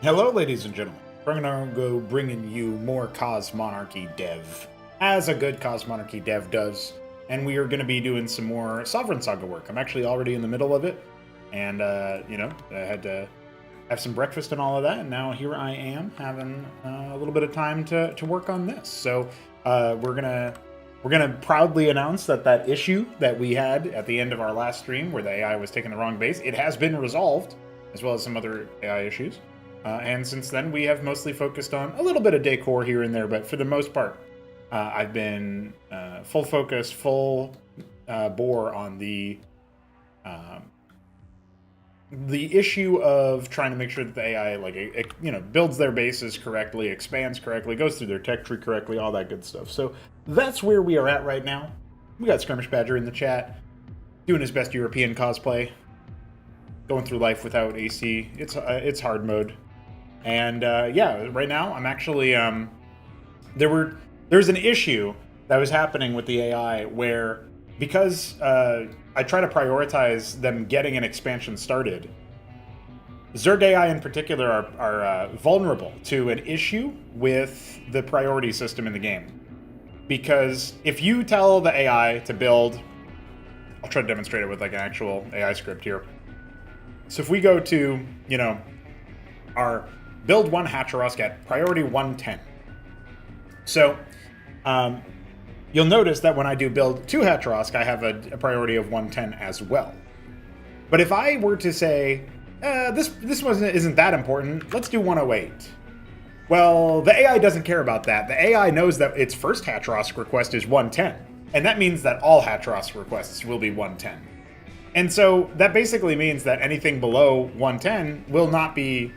Hello, ladies and gentlemen. We're gonna go bringing you more Cos Monarchy dev, as a good Cos Monarchy dev does, and we are going to be doing some more Sovereign Saga work. I'm actually already in the middle of it, and I had to have some breakfast and all of that, and now here I am having a little bit of time to work on this. So we're gonna proudly announce that issue that we had at the end of our last stream, where the AI was taking the wrong base, it has been resolved, as well as some other AI issues. And since then, we have mostly focused on a little bit of decor here and there, but for the most part, I've been full focus, full bore on the issue of trying to make sure that the AI, builds their bases correctly, expands correctly, goes through their tech tree correctly, all that good stuff. So that's where we are at right now. We got Skirmish Badger in the chat, doing his best European cosplay, going through life without AC. It's hard mode. And right now I'm actually there's an issue that was happening with the AI where, because I try to prioritize them getting an expansion started, Zerg AI in particular are vulnerable to an issue with the priority system in the game. Because if you tell the AI to build, I'll try to demonstrate it with like an actual AI script here. So if we go to, our build one Hatcherosk at priority 110. So you'll notice that when I do build two Hatcherosk, I have a priority of 110 as well. But if I were to say, this one isn't that important, let's do 108. Well, the AI doesn't care about that. The AI knows that its first Hatcherosk request is 110. And that means that all Hatcherosk requests will be 110. And so that basically means that anything below 110 will not be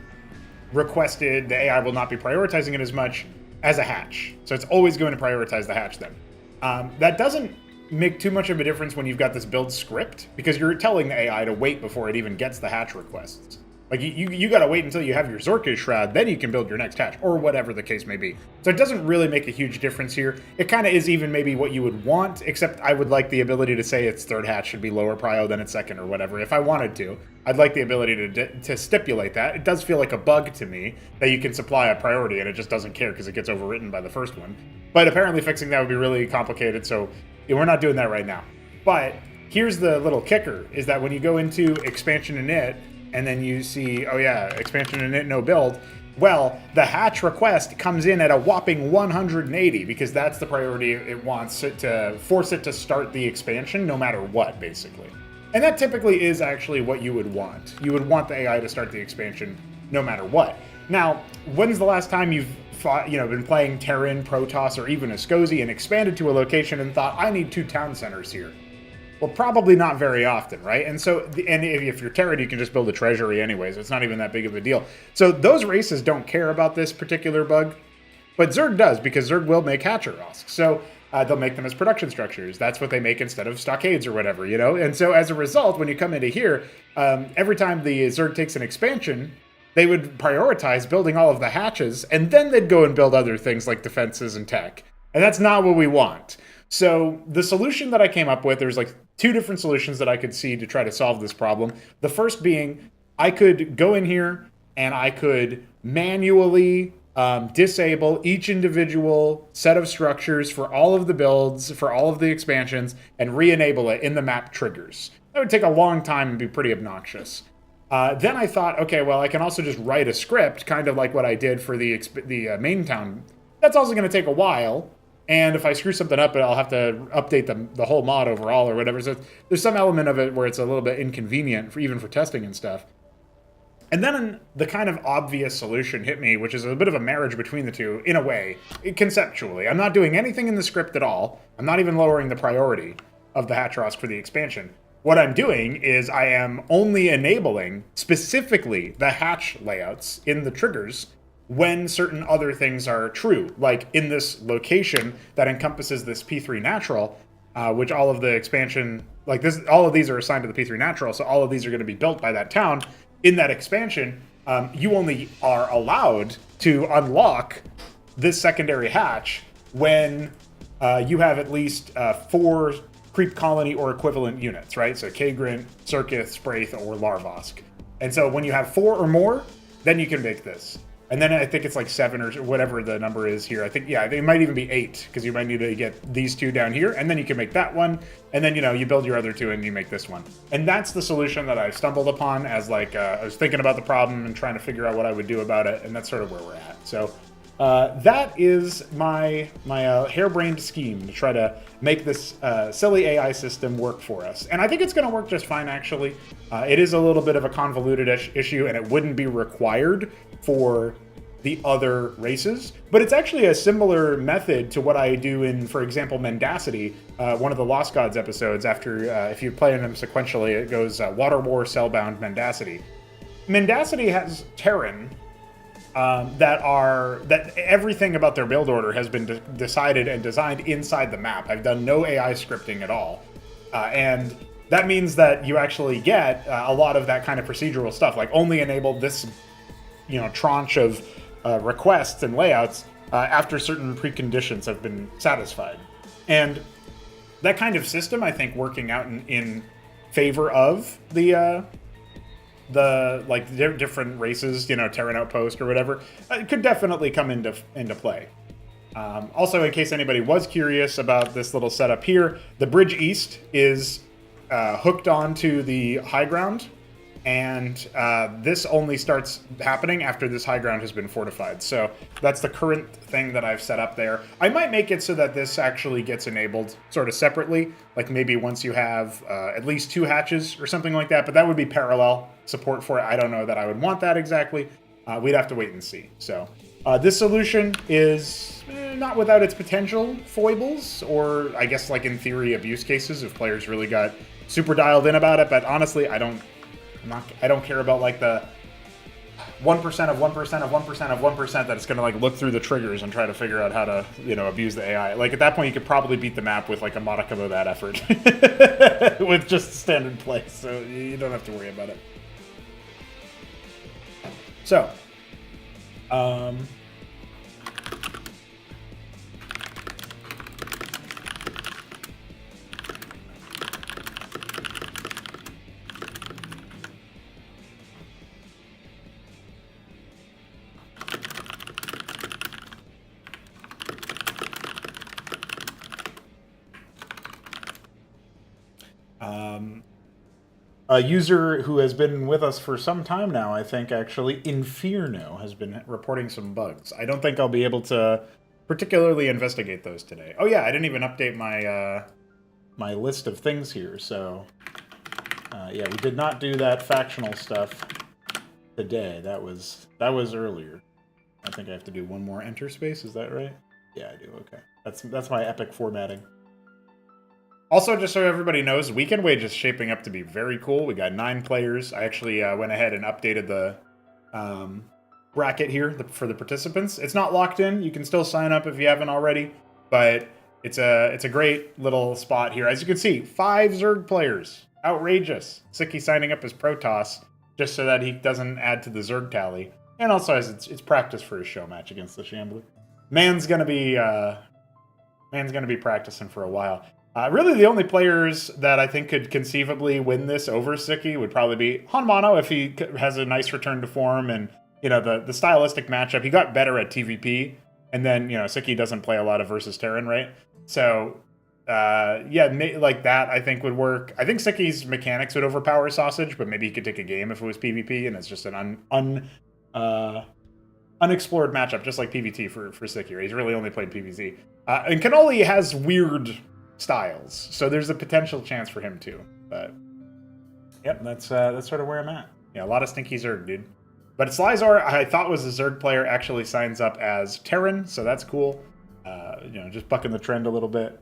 requested. The AI will not be prioritizing it as much as a hatch. So it's always going to prioritize the hatch then. That doesn't make too much of a difference when you've got this build script, because you're telling the AI to wait before it even gets the hatch requests. Like, you gotta wait until you have your Zorkish Shroud, then you can build your next hatch, or whatever the case may be. So it doesn't really make a huge difference here. It kind of is even maybe what you would want, except I would like the ability to say its third hatch should be lower prio than its second, or whatever, if I wanted to. I'd like the ability to stipulate that. It does feel like a bug to me, that you can supply a priority and it just doesn't care because it gets overwritten by the first one. But apparently fixing that would be really complicated, so we're not doing that right now. But here's the little kicker, is that when you go into expansion init, and then you see, oh yeah, expansion init no build, well, the hatch request comes in at a whopping 180, because that's the priority it wants it to force it to start the expansion no matter what, basically. And that typically is actually what you would want. You would want the AI to start the expansion no matter what. Now, when's the last time you've been playing Terran, Protoss, or even Ascosi and expanded to a location and thought, I need 2 town centers here? Well, probably not very often, right? And so, and if you're Terran, you can just build a treasury anyways. It's not even that big of a deal. So those races don't care about this particular bug, but Zerg does, because Zerg will make Hatcherosk. So they'll make them as production structures. That's what they make instead of stockades or whatever, And so as a result, when you come into here, every time the Zerg takes an expansion, they would prioritize building all of the hatches, and then they'd go and build other things like defenses and tech. And that's not what we want. So the solution that I came up with, there's like 2 different solutions that I could see to try to solve this problem. The first being, I could go in here and I could manually disable each individual set of structures for all of the builds, for all of the expansions, and re-enable it in the map triggers. That would take a long time and be pretty obnoxious. Then I thought, okay, well, I can also just write a script, kind of like what I did for the main town. That's also going to take a while. And if I screw something up, I'll have to update the whole mod overall or whatever. So there's some element of it where it's a little bit inconvenient, even for testing and stuff. And then the kind of obvious solution hit me, which is a bit of a marriage between the two, in a way, conceptually. I'm not doing anything in the script at all. I'm not even lowering the priority of the Hatcherosk for the expansion. What I'm doing is I am only enabling specifically the hatch layouts in the triggers when certain other things are true, like in this location that encompasses this P3 natural, which all of the expansion, like this, all of these are assigned to the P3 natural, so all of these are going to be built by that town. In that expansion, you only are allowed to unlock this secondary hatch when you have at least 4 creep colony or equivalent units, right? So Kagrant, Circuith, Spraith, or Larvosk. And so when you have 4 or more, then you can make this. And then I think it's like 7 or whatever the number is here. I think, yeah, it might even be 8 because you might need to get these 2 down here, and then you can make that one, and then, you know, you build your other 2 and you make this one. And that's the solution that I stumbled upon as like, I was thinking about the problem and trying to figure out what I would do about it, and that's sort of where we're at. So that is my harebrained scheme to try to make this silly AI system work for us. And I think it's going to work just fine, actually. It is a little bit of a convoluted issue, and it wouldn't be required for the other races, but it's actually a similar method to what I do in, for example, Mendacity, one of the Lost Gods episodes. After, if you play them sequentially, it goes Water War, Cellbound, Mendacity. Mendacity has Terran, that everything about their build order has been decided and designed inside the map. I've done no AI scripting at all, and that means that you actually get a lot of that kind of procedural stuff, like only enable this, you know, tranche of requests and layouts after certain preconditions have been satisfied. And that kind of system, I think, working out in favor of the like different races, you know, Terran Outpost or whatever, it could definitely come into play. Also, in case anybody was curious about this little setup here, the Bridge East is hooked onto the high ground, and this only starts happening after this high ground has been fortified. So that's the current thing that I've set up there. I might make it so that this actually gets enabled sort of separately, like maybe once you have at least 2 hatches or something like that, but that would be parallel support for it. I don't know that I would want that exactly. We'd have to wait and see. So this solution is not without its potential foibles, or I guess like in theory abuse cases if players really got super dialed in about it, but honestly, I don't care about like the 1% of 1% of 1% of 1% that it's going to like look through the triggers and try to figure out how to, you know, abuse the AI. Like at that point, you could probably beat the map with like a modicum of that effort with just standard play. So you don't have to worry about it. So, a user who has been with us for some time now, I think, actually, Inferno, has been reporting some bugs. I don't think I'll be able to particularly investigate those today. Oh yeah, I didn't even update my my list of things here, so yeah, we did not do that factional stuff today. That was earlier. I think I have to do one more enter space, is that right? Yeah, I do, okay. That's my epic formatting. Also, just so everybody knows, Weekend Wage is shaping up to be very cool. We got 9 players. I actually went ahead and updated the bracket here for the participants. It's not locked in. You can still sign up if you haven't already, but it's a great little spot here. As you can see, 5 Zerg players. Outrageous. Sicky signing up as Protoss just so that he doesn't add to the Zerg tally, and also as it's practice for his show match against the Shambler. Man's gonna be practicing for a while. Really, the only players that I think could conceivably win this over Sicky would probably be Hanmano if he has a nice return to form, and you know the stylistic matchup. He got better at TVP, and then you know Sicky doesn't play a lot of versus Terran, right? So yeah, like that I think would work. I think Sicky's mechanics would overpower Sausage, but maybe he could take a game if it was PvP, and it's just an unexplored matchup, just like PvT for Sicky. He's really only played PvZ. And Cannoli has weird styles, so there's a potential chance for him too. But yep, that's sort of where I'm at. Yeah, a lot of stinky Zerg, dude. But Slyzor, I thought was a Zerg player, actually signs up as Terran, so that's cool. You know, just bucking the trend a little bit,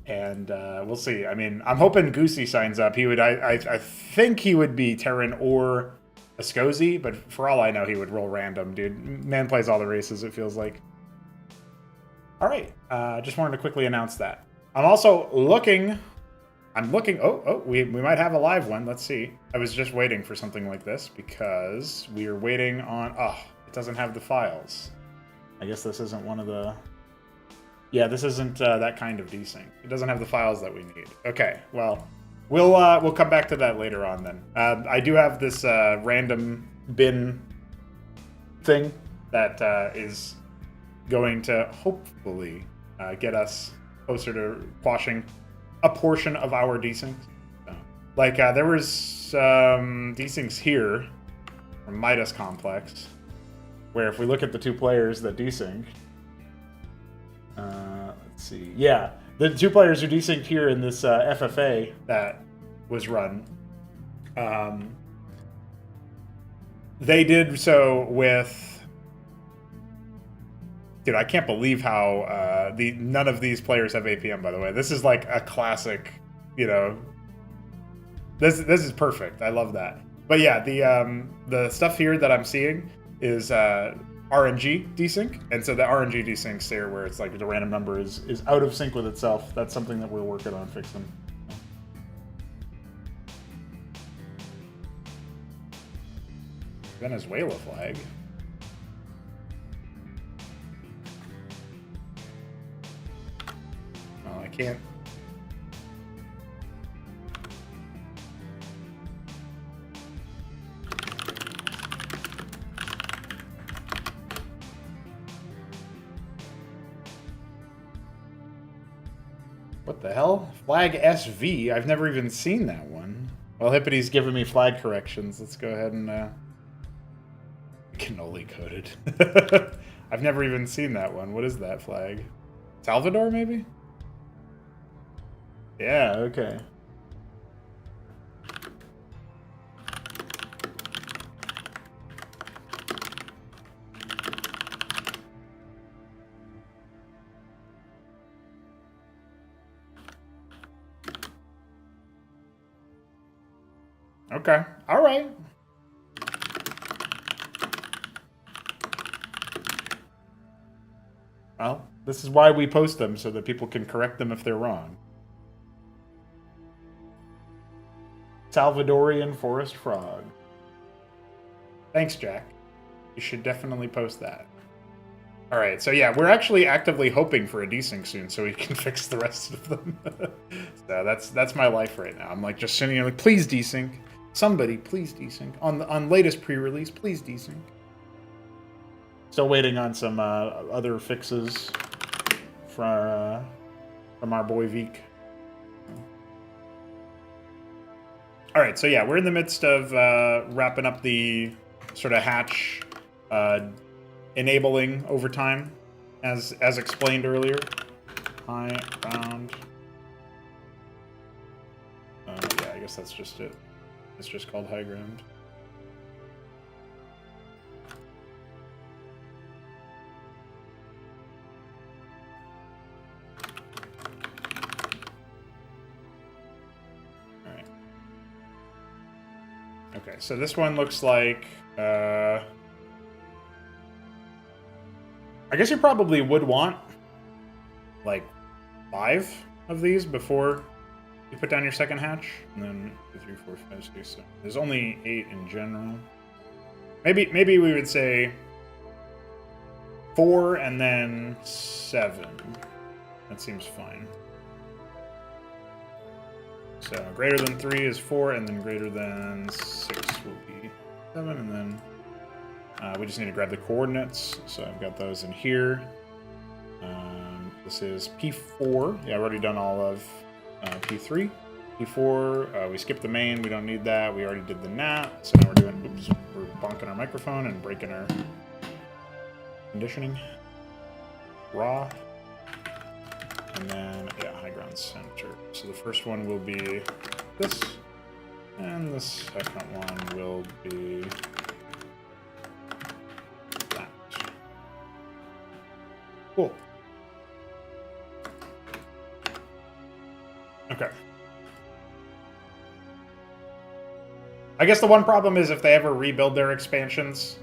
and we'll see. I mean, I'm hoping Goosey signs up. He would, I think he would be Terran or Ascozy, but for all I know, he would roll random, dude. Man plays all the races, it feels like. All right, just wanted to quickly announce that. I'm also looking. Oh, we might have a live one. Let's see. I was just waiting for something like this because we are waiting on. Oh, it doesn't have the files. I guess this isn't one of the. Yeah, this isn't that kind of desync. It doesn't have the files that we need. Okay, well, we'll come back to that later on then. I do have this random bin thing that is going to hopefully get us closer to quashing a portion of our desyncs. So, like, there was desyncs here from Midas Complex, where if we look at the two players that desynced, let's see, yeah, the two players who desynced here in this FFA that was run, they did so with... Dude, I can't believe how none of these players have APM, by the way. This is like a classic, you know... This is perfect. I love that. But yeah, the stuff here that I'm seeing is RNG desync, and so the RNG desyncs there, where it's like the random number is out of sync with itself. That's something that we're working on fixing. Venezuela flag. Oh, I can't. What the hell? Flag SV? I've never even seen that one. Well, Hippity's giving me flag corrections. Let's go ahead and... Cannoli coded. I've never even seen that one. What is that flag? Salvador, maybe? Yeah, okay. Okay. All right. Well, this is why we post them, so that people can correct them if they're wrong. Salvadorian forest frog. Thanks, Jack. You should definitely post that. All right, so yeah, we're actually actively hoping for a desync soon so we can fix the rest of them. So that's my life right now. I'm like just sitting here like, please desync. Somebody, please desync. On latest pre-release, please desync. Still waiting on some other fixes from our boy Veek. All right, so yeah, we're in the midst of wrapping up the sort of hatch enabling over time, as explained earlier. High ground. Yeah, I guess that's just it. It's just called high ground. All right. Okay, so this one looks like. I guess you probably would want like 5 of these before you put down your second hatch, and then 2, 3, 4, 5, 6, 7. There's only 8 in general. Maybe we would say 4 and then 7. That seems fine. So greater than 3 is 4, and then greater than 6 will be 7, and then we just need to grab the coordinates. So I've got those in here. This is P4. Yeah, I've already done all of P3. P4, we skipped the main. We don't need that. We already did the NAT. So now we're bonking our microphone and breaking our conditioning. Raw. And then, yeah, high ground center. So the first one will be this. And the second one will be that. Cool. Okay. I guess the one problem is if they ever rebuild their expansions,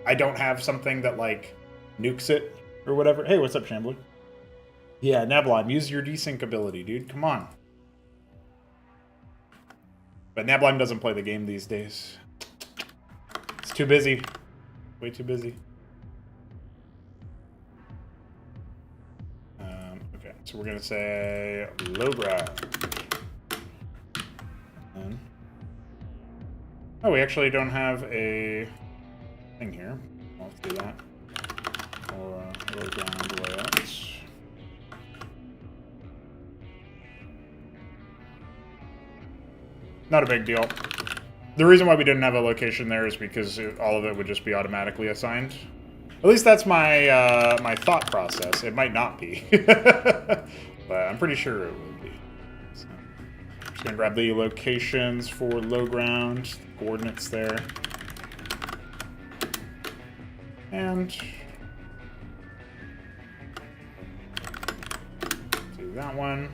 I don't have something that, like, nukes it or whatever. Hey, what's up, Shambler? Yeah, Nablime, use your desync ability, dude. Come on. But Nablime doesn't play the game these days. It's too busy. Way too busy. Okay, so we're going to say low ground. Oh, we actually don't have a thing here. Let's do that. Or low ground layouts. Not a big deal. The reason why we didn't have a location there is because all of it would just be automatically assigned. At least that's my my thought process. It might not be, but I'm pretty sure it will be. So, I'm just gonna grab the locations for low ground, coordinates there, and do that one.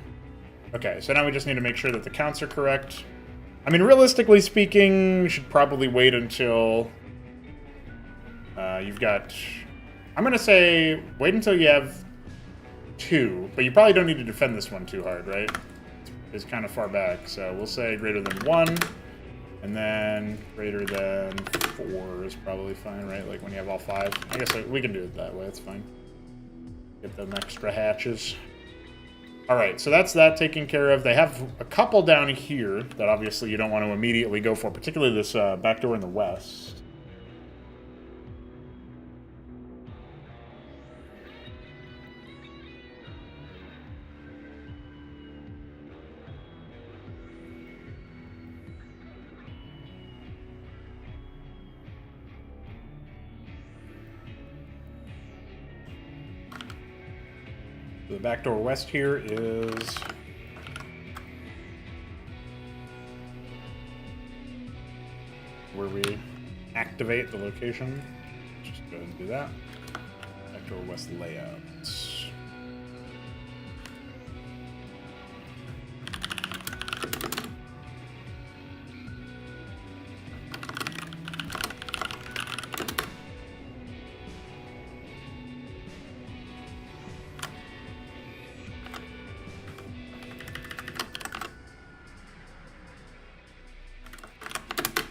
Okay, so now we just need to make sure that the counts are correct. I mean, realistically speaking, we should probably wait until you've got... I'm going to say wait until you have 2, but you probably don't need to defend this one too hard, right? It's kind of far back, so we'll say greater than 1, and then greater than 4 is probably fine, right? Like when you have all 5. I guess we can do it that way, it's fine. Get them extra hatches. Alright, so that's that taken care of. They have a couple down here that obviously you don't want to immediately go for, particularly this back door in the west. The back door west here is where we activate the location. Just go ahead and do that. Back door west layouts.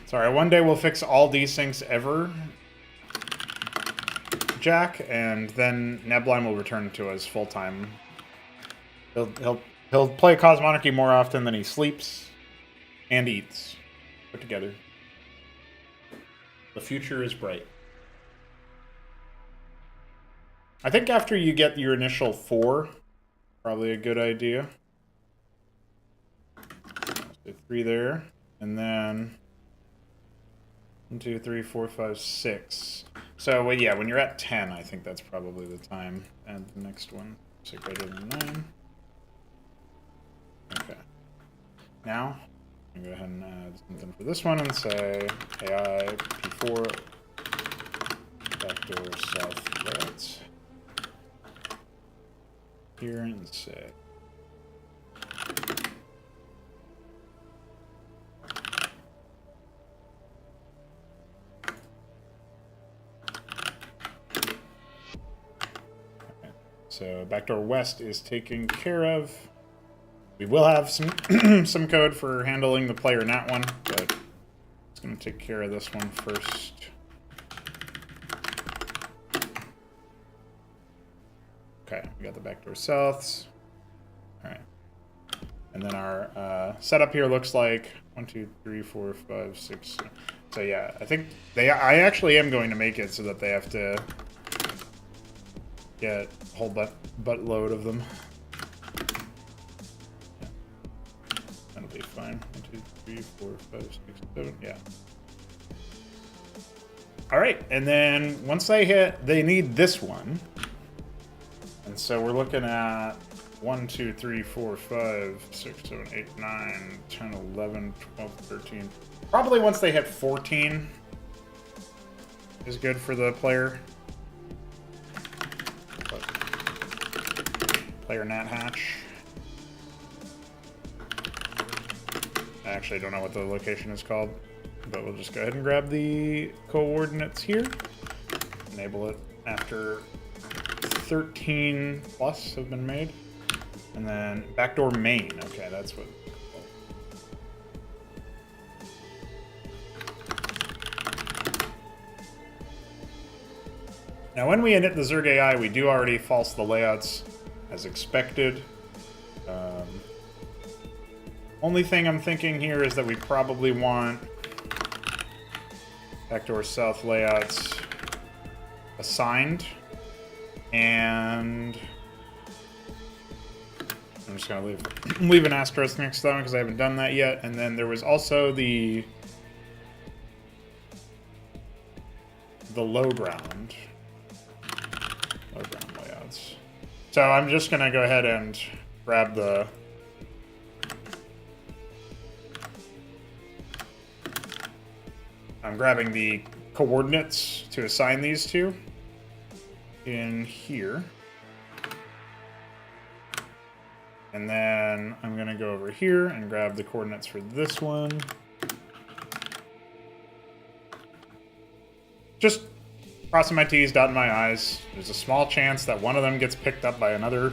Sorry, one day we'll fix all desyncs ever, Jack, and then Nebline will return to us full time. He'll play Cosmonarchy more often than he sleeps and eats put together. The future is bright. I think after you get your initial 4, probably a good idea. So 3 there, and then 1, 2, 3, 4, 5, 6. So, well, yeah, when you're at 10, I think that's probably the time. Add the next one. So greater than 9. Okay. Now, I'm going to go ahead and add something for this one and say AI P4 backdoor south layouts. Here and say so backdoor west is taken care of. We will have some some code for handling the player in that one, but it's going to take care of this one first. Okay, we got the backdoor souths. All right, and then our setup here looks like 1, 2, 3, 4, 5, 6. 7. So yeah, I think I actually am going to make it so that they have to get a whole buttload of them. Yeah. That'll be fine. 1, 2, 3, 4, 5, 6, 7. Yeah. All right, and then once they hit, they need this one. And so we're looking at 1, 2, 3, 4, 5, 6, 7, 8, 9, 10, 11, 12, 13. Probably once they hit 14 is good for the player. Player Nat Hatch. I actually don't know what the location is called, but we'll just go ahead and grab the coordinates here. Enable it after 13 plus have been made. And then backdoor main. Okay, that's what. Now when we init the Zerg AI, we do already false the layouts as expected. Only thing I'm thinking here is that we probably want backdoor south layouts assigned, and I'm just gonna leave an asterisk next to that one because I haven't done that yet. And then there was also the low ground layouts. So I'm just gonna go ahead and grab the I'm grabbing the coordinates to assign these to in here. And then I'm going to go over here and grab the coordinates for this one. Just crossing my T's, dotting my I's. There's a small chance that one of them gets picked up by another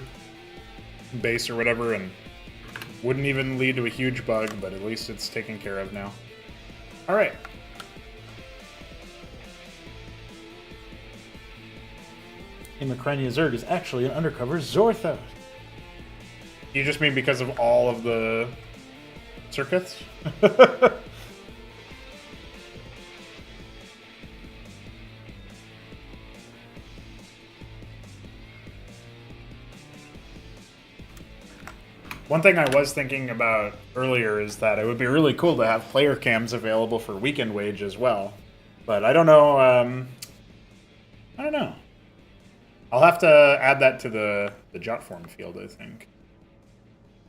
base or whatever and wouldn't even lead to a huge bug, but at least it's taken care of now. All right. Imacrania Zerg is actually an undercover Zortho. You just mean because of all of the circuits? One thing I was thinking about earlier is that it would be really cool to have player cams available for Weekend Wage as well. But I don't know, I don't know. I'll have to add that to the Jotform field, I think.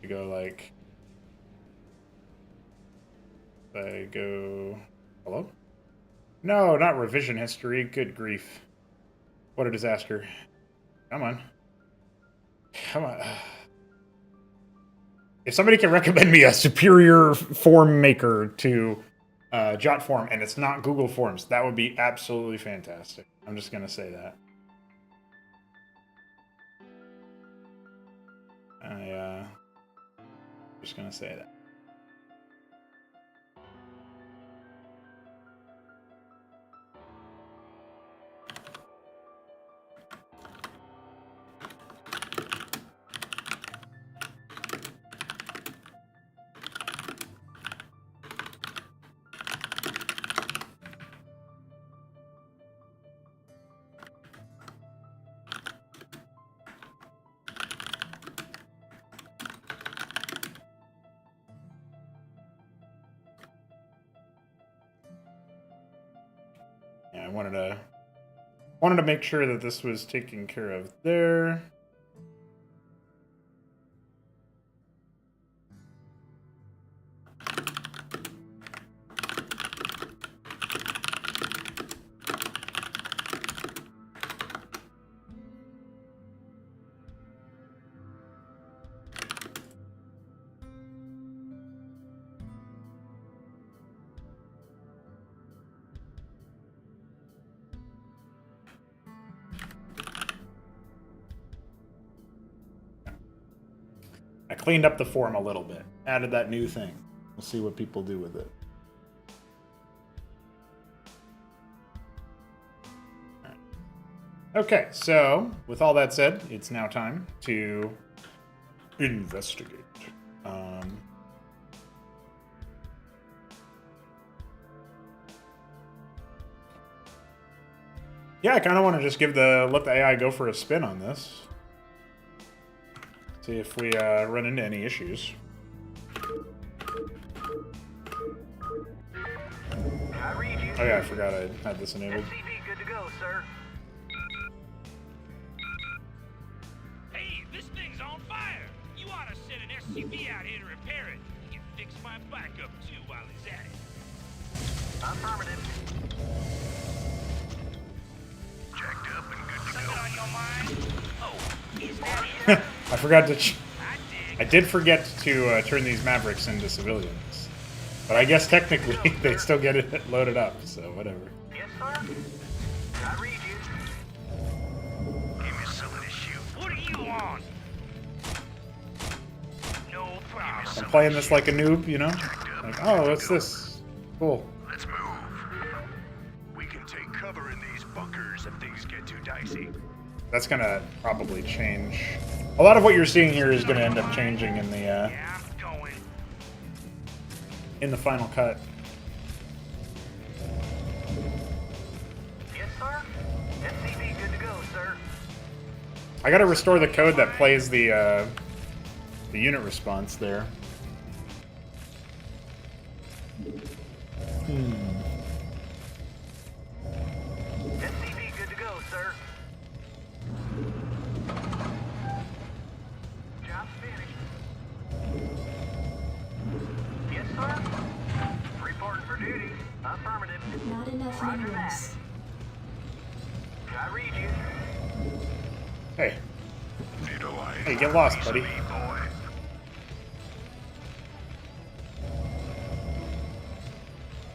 You go like... I go... Hello? No, not revision history. Good grief. What a disaster. Come on. Come on. If somebody can recommend me a superior form maker to Jotform, and it's not Google Forms, that would be absolutely fantastic. I'm just going to say that. Just going to say that. I wanted to make sure that this was taken care of there. I cleaned up the form a little bit. Added that new thing. We'll see what people do with it. Right. Okay, so with all that said, it's now time to investigate. Yeah, I kind of want to just let the AI go for a spin on this. See if we run into any issues. Oh yeah, I forgot I had this enabled. SCV good to go, sir. Hey, this thing's on fire! You ought to send an SCV out here to repair it. He can fix my backup too while he's at it. Affirmative. Jacked up and good to go. Something on your mind? Oh, is that it? I forgot to... I did forget to turn these Mavericks into civilians. But I guess technically they still get it loaded up, so whatever. Yes, sir. I read you. Give me some of this shoot. What are you on? No problem. I'm playing this like a noob, you know? Like, oh, what's this? Cool. Let's move. We can take cover in these bunkers if things get too dicey. That's gonna probably change. A lot of what you're seeing here is gonna end up changing in the final cut. Yes, sir. SCV sir. I gotta restore the code that plays the unit response there. SCV good to go, sir. Job's finished. Yes, sir. Reporting for duty. Affirmative. Not enough Roger minerals. that. I read you. Hey. Hey, get lost, buddy.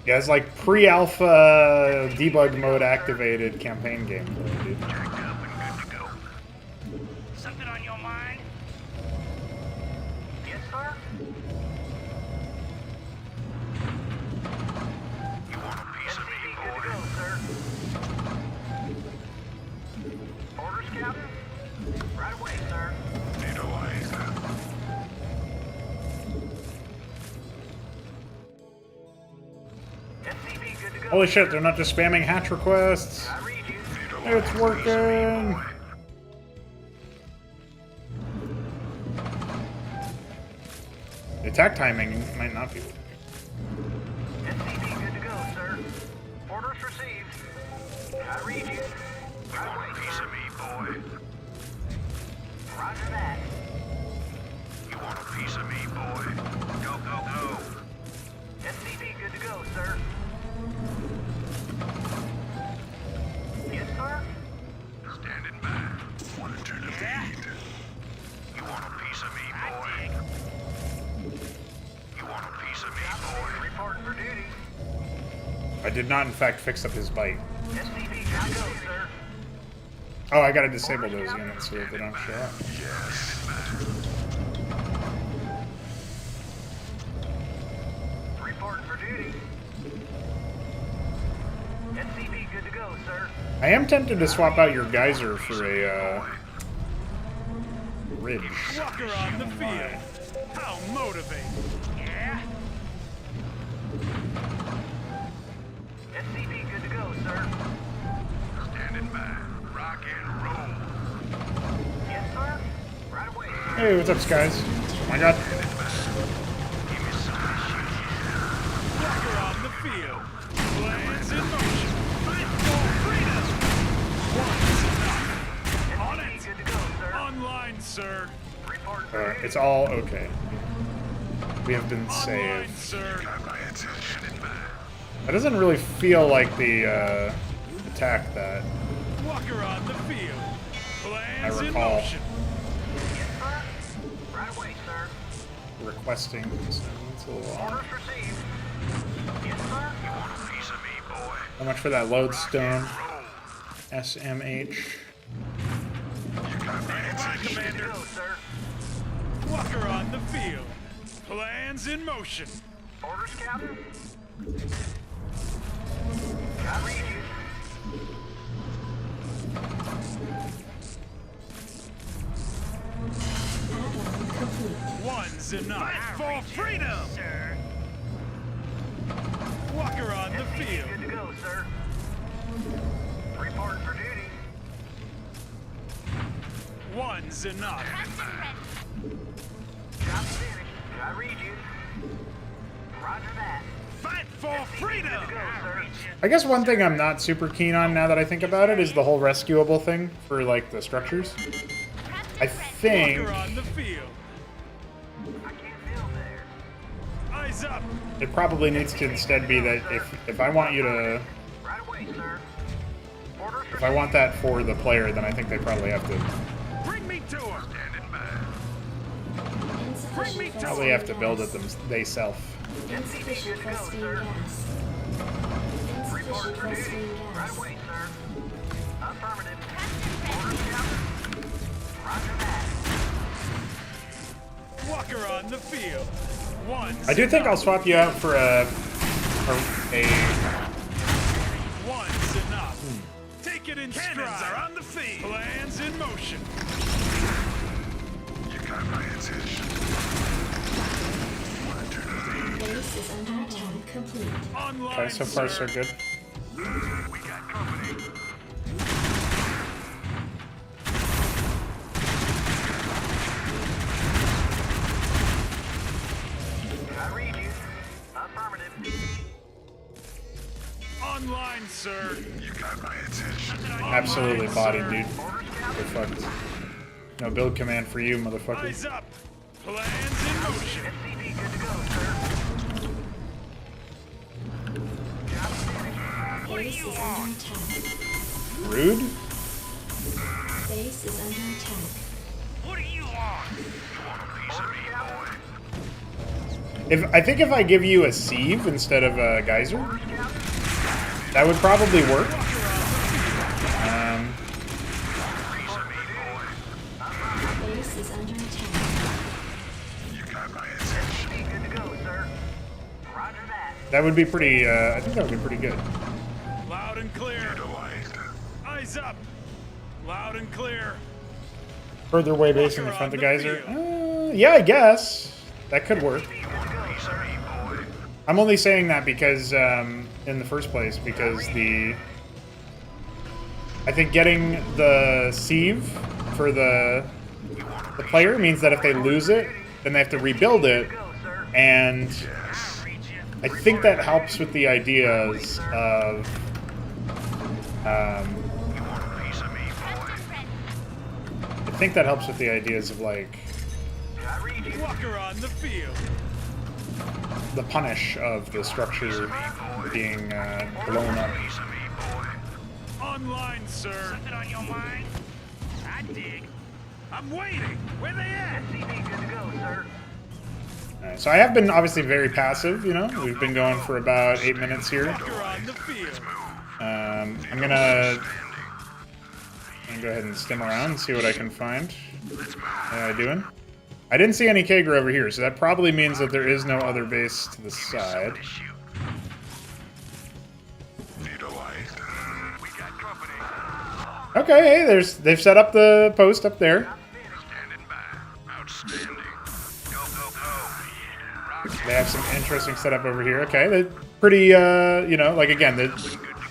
Yeah, it's like pre-alpha debug mode activated campaign gameplay, dude. Something on your mind? Yes, sir. You want a piece of me, SCV good to go, sir. Orders, Captain? Right away, sir. SCV good to go. Holy shit, they're not just spamming hatch requests. I read you. It's working. The attack timing might not be working. SCV good to go, sir. Orders received. I read you. Right away, sir. Roger that. You want a piece of me, boy? Go, go, go. SCV good to go, sir. Yes, sir. Standing by. Want to turn the feed? You want a piece of me, boy? You want a piece of me, boy? Reporting for duty. I did not, in fact, fix up his bite. SCV good to go, sir. Oh, I gotta disable those units so that they don't show up. Reporting for duty. SCV good to go, sir. I am tempted to swap out your geyser for a ridge. Walker on the field. How motivating. Yeah? SCV good to go, sir. Standing by. Rock and roll. Yes, sir. Right away, sir. Hey, what's up, guys? Oh my god. Walker on the field. Plans in motion. Fight for freedom. Once enough. On SCV it. good to go, sir. Online, sir. Reporting for duty. It's all okay. We have been Online, saved. sir. That doesn't really feel like the attack that Walker on the field. Plans I in recall. motion. Yes, sir. Right away, sir. requesting. So it's a little odd. Orders received. Yes, sir. You want a piece of me, boy? How much for that lodestone? SMH. Good to Commander. go, sir. Walker on the field. Plans in motion. Orders, Captain. I read you. Add-on complete. One's enough. For freedom. Sir. Walker on the SCV field. good to go, sir. Reporting for duty. One's enough. Job finished. I read you. Roger that. Fight for SCV freedom. good to go, sir. I guess one thing I'm not super keen on now that I think about it is the whole rescuable thing for like the structures. I think Walker on the field. I can't build there. Eyes up. it probably needs to instead be that if I want you to, Right away, sir. Orders if I want that for the player, then I think they probably have to Bring me to her. Standing by. Insufficient probably have to resting build it gas. they self. Insufficient resting sir. gas. Reporting Insufficient for duty. resting Right gas. away, sir. Affirmative. Orders, Captain. Roger that. Walker on the field. One's I do think I'll enough. swap you out for a One's enough. Take it in Cannons stride. are on the field. Plans in motion. You got my attention. Base is under attack complete. Online, okay, so far sir. so good. We got company. Absolutely bodied, dude. You're fucked. No build command for you, motherfucker. Eyes up. Plans in motion. SCV good to go, sir. Base is under attack. Rude? Base is under attack. What do you want? I think if I give you a sieve instead of a geyser, that would probably work. Base is under attack. SCV good to go, sir. Roger that. That would be pretty, I think that would be pretty good. Loud and clear. Eyes up. Loud and clear. Further away base in the front of the geyser? Yeah, I guess. That could work. I'm only saying that because, in the first place, because I think getting the sieve for the player means that if they lose it, then they have to rebuild it, and I think that helps with the ideas of, I think that helps with the ideas of, like, Walker on the field. the punish of the structure being blown up. Online, sir. Something on your mind? I dig. I'm waiting. Where they at? SCV good to go, sir. Alright, so I have been obviously very passive, you know. We've been going for about 8 minutes here. Walker on the field. I'm gonna go ahead and stim around and see what I can find. How am I doing? I didn't see any Kager over here, so that probably means that there is no other base to the side. Okay, hey, they've set up the post up there. They have some interesting setup over here. Okay, they're pretty, you know, like again,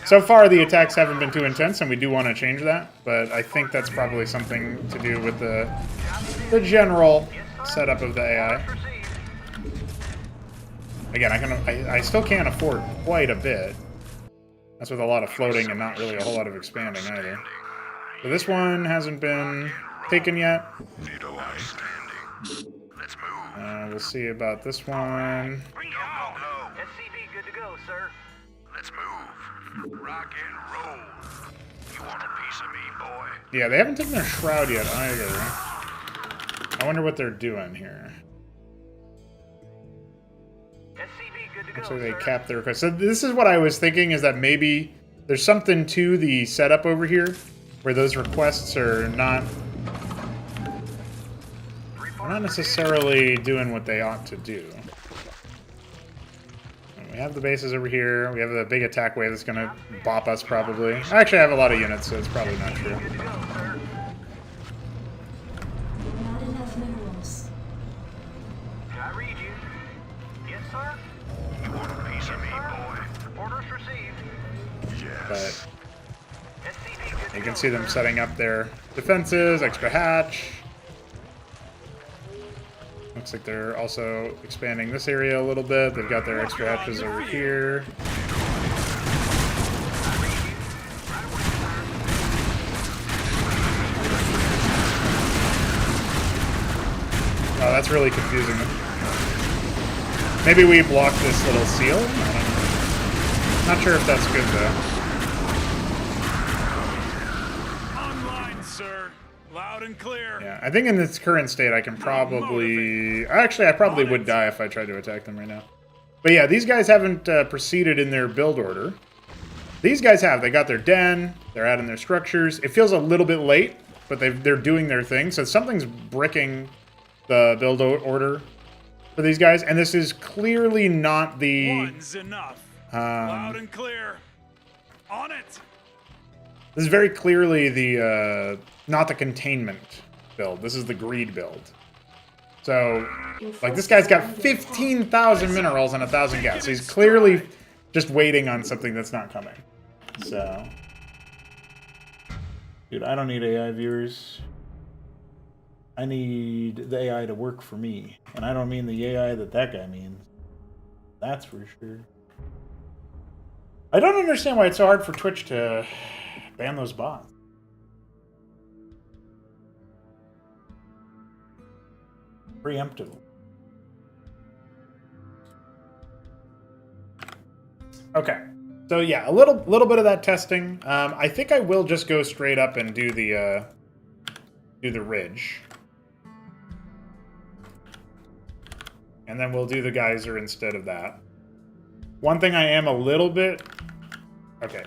so far the attacks haven't been too intense, and we do want to change that. But I think that's probably something to do with the general setup of the AI. Again, I still can't afford quite a bit. That's with a lot of floating and not really a whole lot of expanding either. So this one hasn't been taken yet. We'll see about this one. Bring it on. SCV good to go, sir. Let's move. Rock and roll. You want a piece of me, boy? Yeah, they haven't taken their shroud yet either. I wonder what they're doing here. SCV good to go, Looks like they sir. capped their request. So this is what I was thinking, is that maybe there's something to the setup over here where those requests are not necessarily doing what they ought to do. And we have the bases over here. We have the big attack wave that's going to bop us probably. Actually, I have a lot of units, so it's probably not true. Good to go, sir. Not enough minerals. Can I read you? Yes, sir. You want a piece of me, Sir. boy? Orders received. Yes. But SCV good to you go, can see them sir. setting up their defenses, extra hatch. Looks like they're also expanding this area a little bit. They've got their extra hatches over here. Oh, that's really confusing. Maybe we block this little seal? I don't know. Not sure if that's good, though. Online, sir. Loud and clear. Yeah, I think in this current state I can probably... Actually, I probably would die if I tried to attack them right now. But yeah, these guys haven't proceeded in their build order. These guys have. They got their den. They're adding their structures. It feels a little bit late, but they're doing their thing. So something's bricking the build order for these guys. And this is clearly not the... One's enough. Loud and clear. On it. This is very clearly the... not the containment build. This is the greed build. So, like, this guy's got 15,000 minerals and 1,000 gas. He's clearly just waiting on something that's not coming. So... Dude, I don't need AI viewers. I need the AI to work for me. And I don't mean the AI that guy means. That's for sure. I don't understand why it's so hard for Twitch to ban those bots. Preemptively. Okay. So yeah, a little bit of that testing. I think I will just go straight up and do the ridge. And then we'll do the geyser instead of that. One thing I am a little bit... Okay.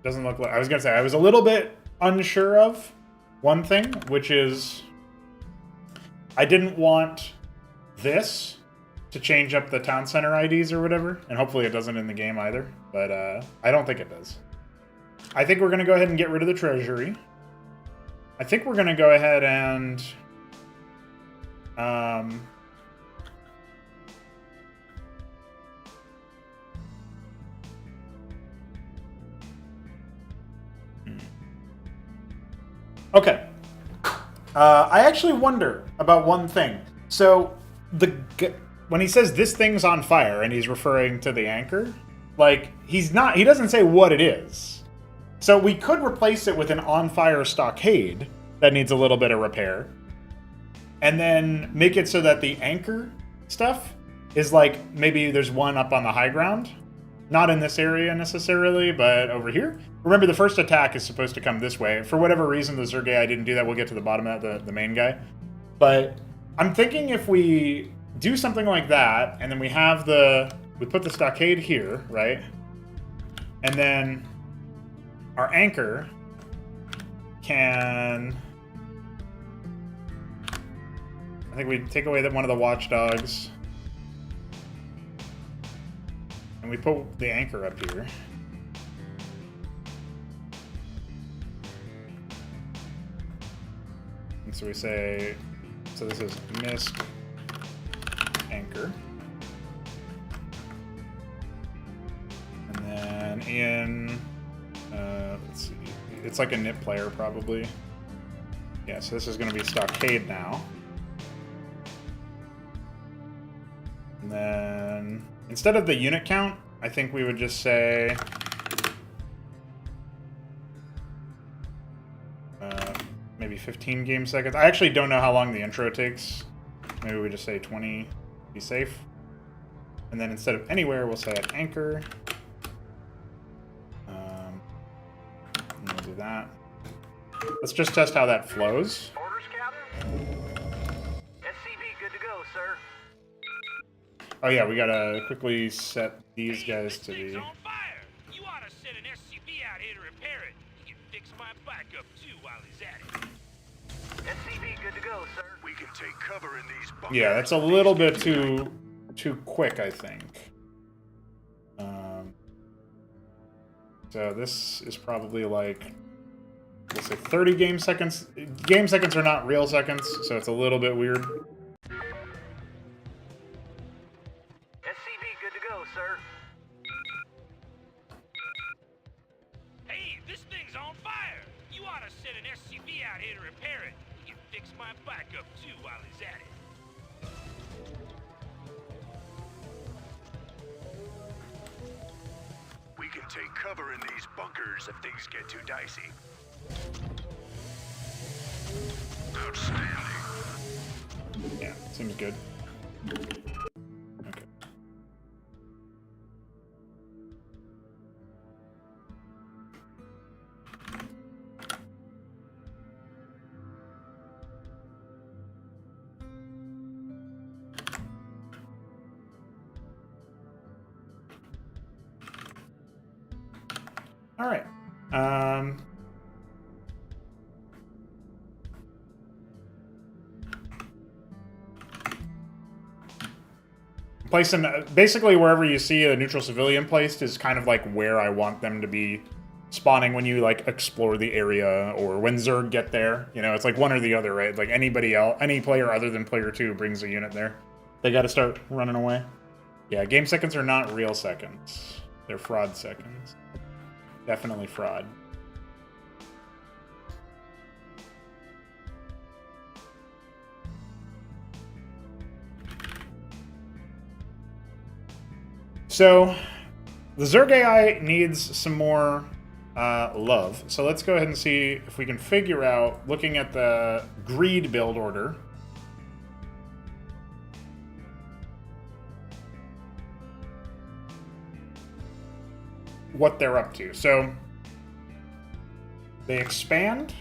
Doesn't look like... I was going to say, I was a little bit unsure of one thing, which is... I didn't want this to change up the town center IDs or whatever. And hopefully it doesn't in the game either. But I don't think it does. I think we're going to go ahead and get rid of the treasury. I think we're going to go ahead and... Okay. I actually wonder about one thing. So, when he says this thing's on fire and he's referring to the anchor, like, he doesn't say what it is. So we could replace it with an on-fire stockade that needs a little bit of repair. And then make it so that the anchor stuff is like, maybe there's one up on the high ground. Not in this area necessarily, but over here. Remember, the first attack is supposed to come this way. For whatever reason, the Zerg AI didn't do that. We'll get to the bottom of that, the main guy. But I'm thinking if we do something like that, and then we put the stockade here, right? And then our anchor can... I think we take away one of the watchdogs. And we put the anchor up here. And so we say, so this is MISC anchor. And then in, let's see, it's like a NIP player probably. Yeah, so this is going to be stockade now. And then instead of the unit count, I think we would just say maybe 15 game seconds. I actually don't know how long the intro takes. Maybe we just say 20, be safe. And then instead of anywhere, we'll say at anchor. And we'll do that. Let's just test how that flows. Orders, Captain? SCV good to go, sir. Oh yeah, we gotta quickly set these guys to Thing's the... on fire. You ought to send an SCV out here to repair it. He can fix my backup too while he's at it. SCV good to go, sir. We can take cover in these bunkers. Yeah, that's a little bit too quick, I think. So this is probably like, we'll say 30 game seconds. Game seconds are not real seconds, so it's a little bit weird. SCV good to go, sir. Hey, this thing's on fire. You ought to send an SCV out here to repair it. He can fix my backup too while he's at it. We can take cover in these bunkers if things get too dicey. Outstanding. Yeah, seems good. Okay. All right. Placing basically wherever you see a neutral civilian placed is kind of like where I want them to be spawning when you like explore the area or when Zerg get there. You know, it's like one or the other, right? Like anybody else, any player other than player 2 brings a unit there. They got to start running away. Yeah, game seconds are not real seconds. They're fraud seconds. Definitely fraud. So, the Zerg AI needs some more love. So let's go ahead and see if we can figure out, looking at the greed build order, what they're up to. So they expand.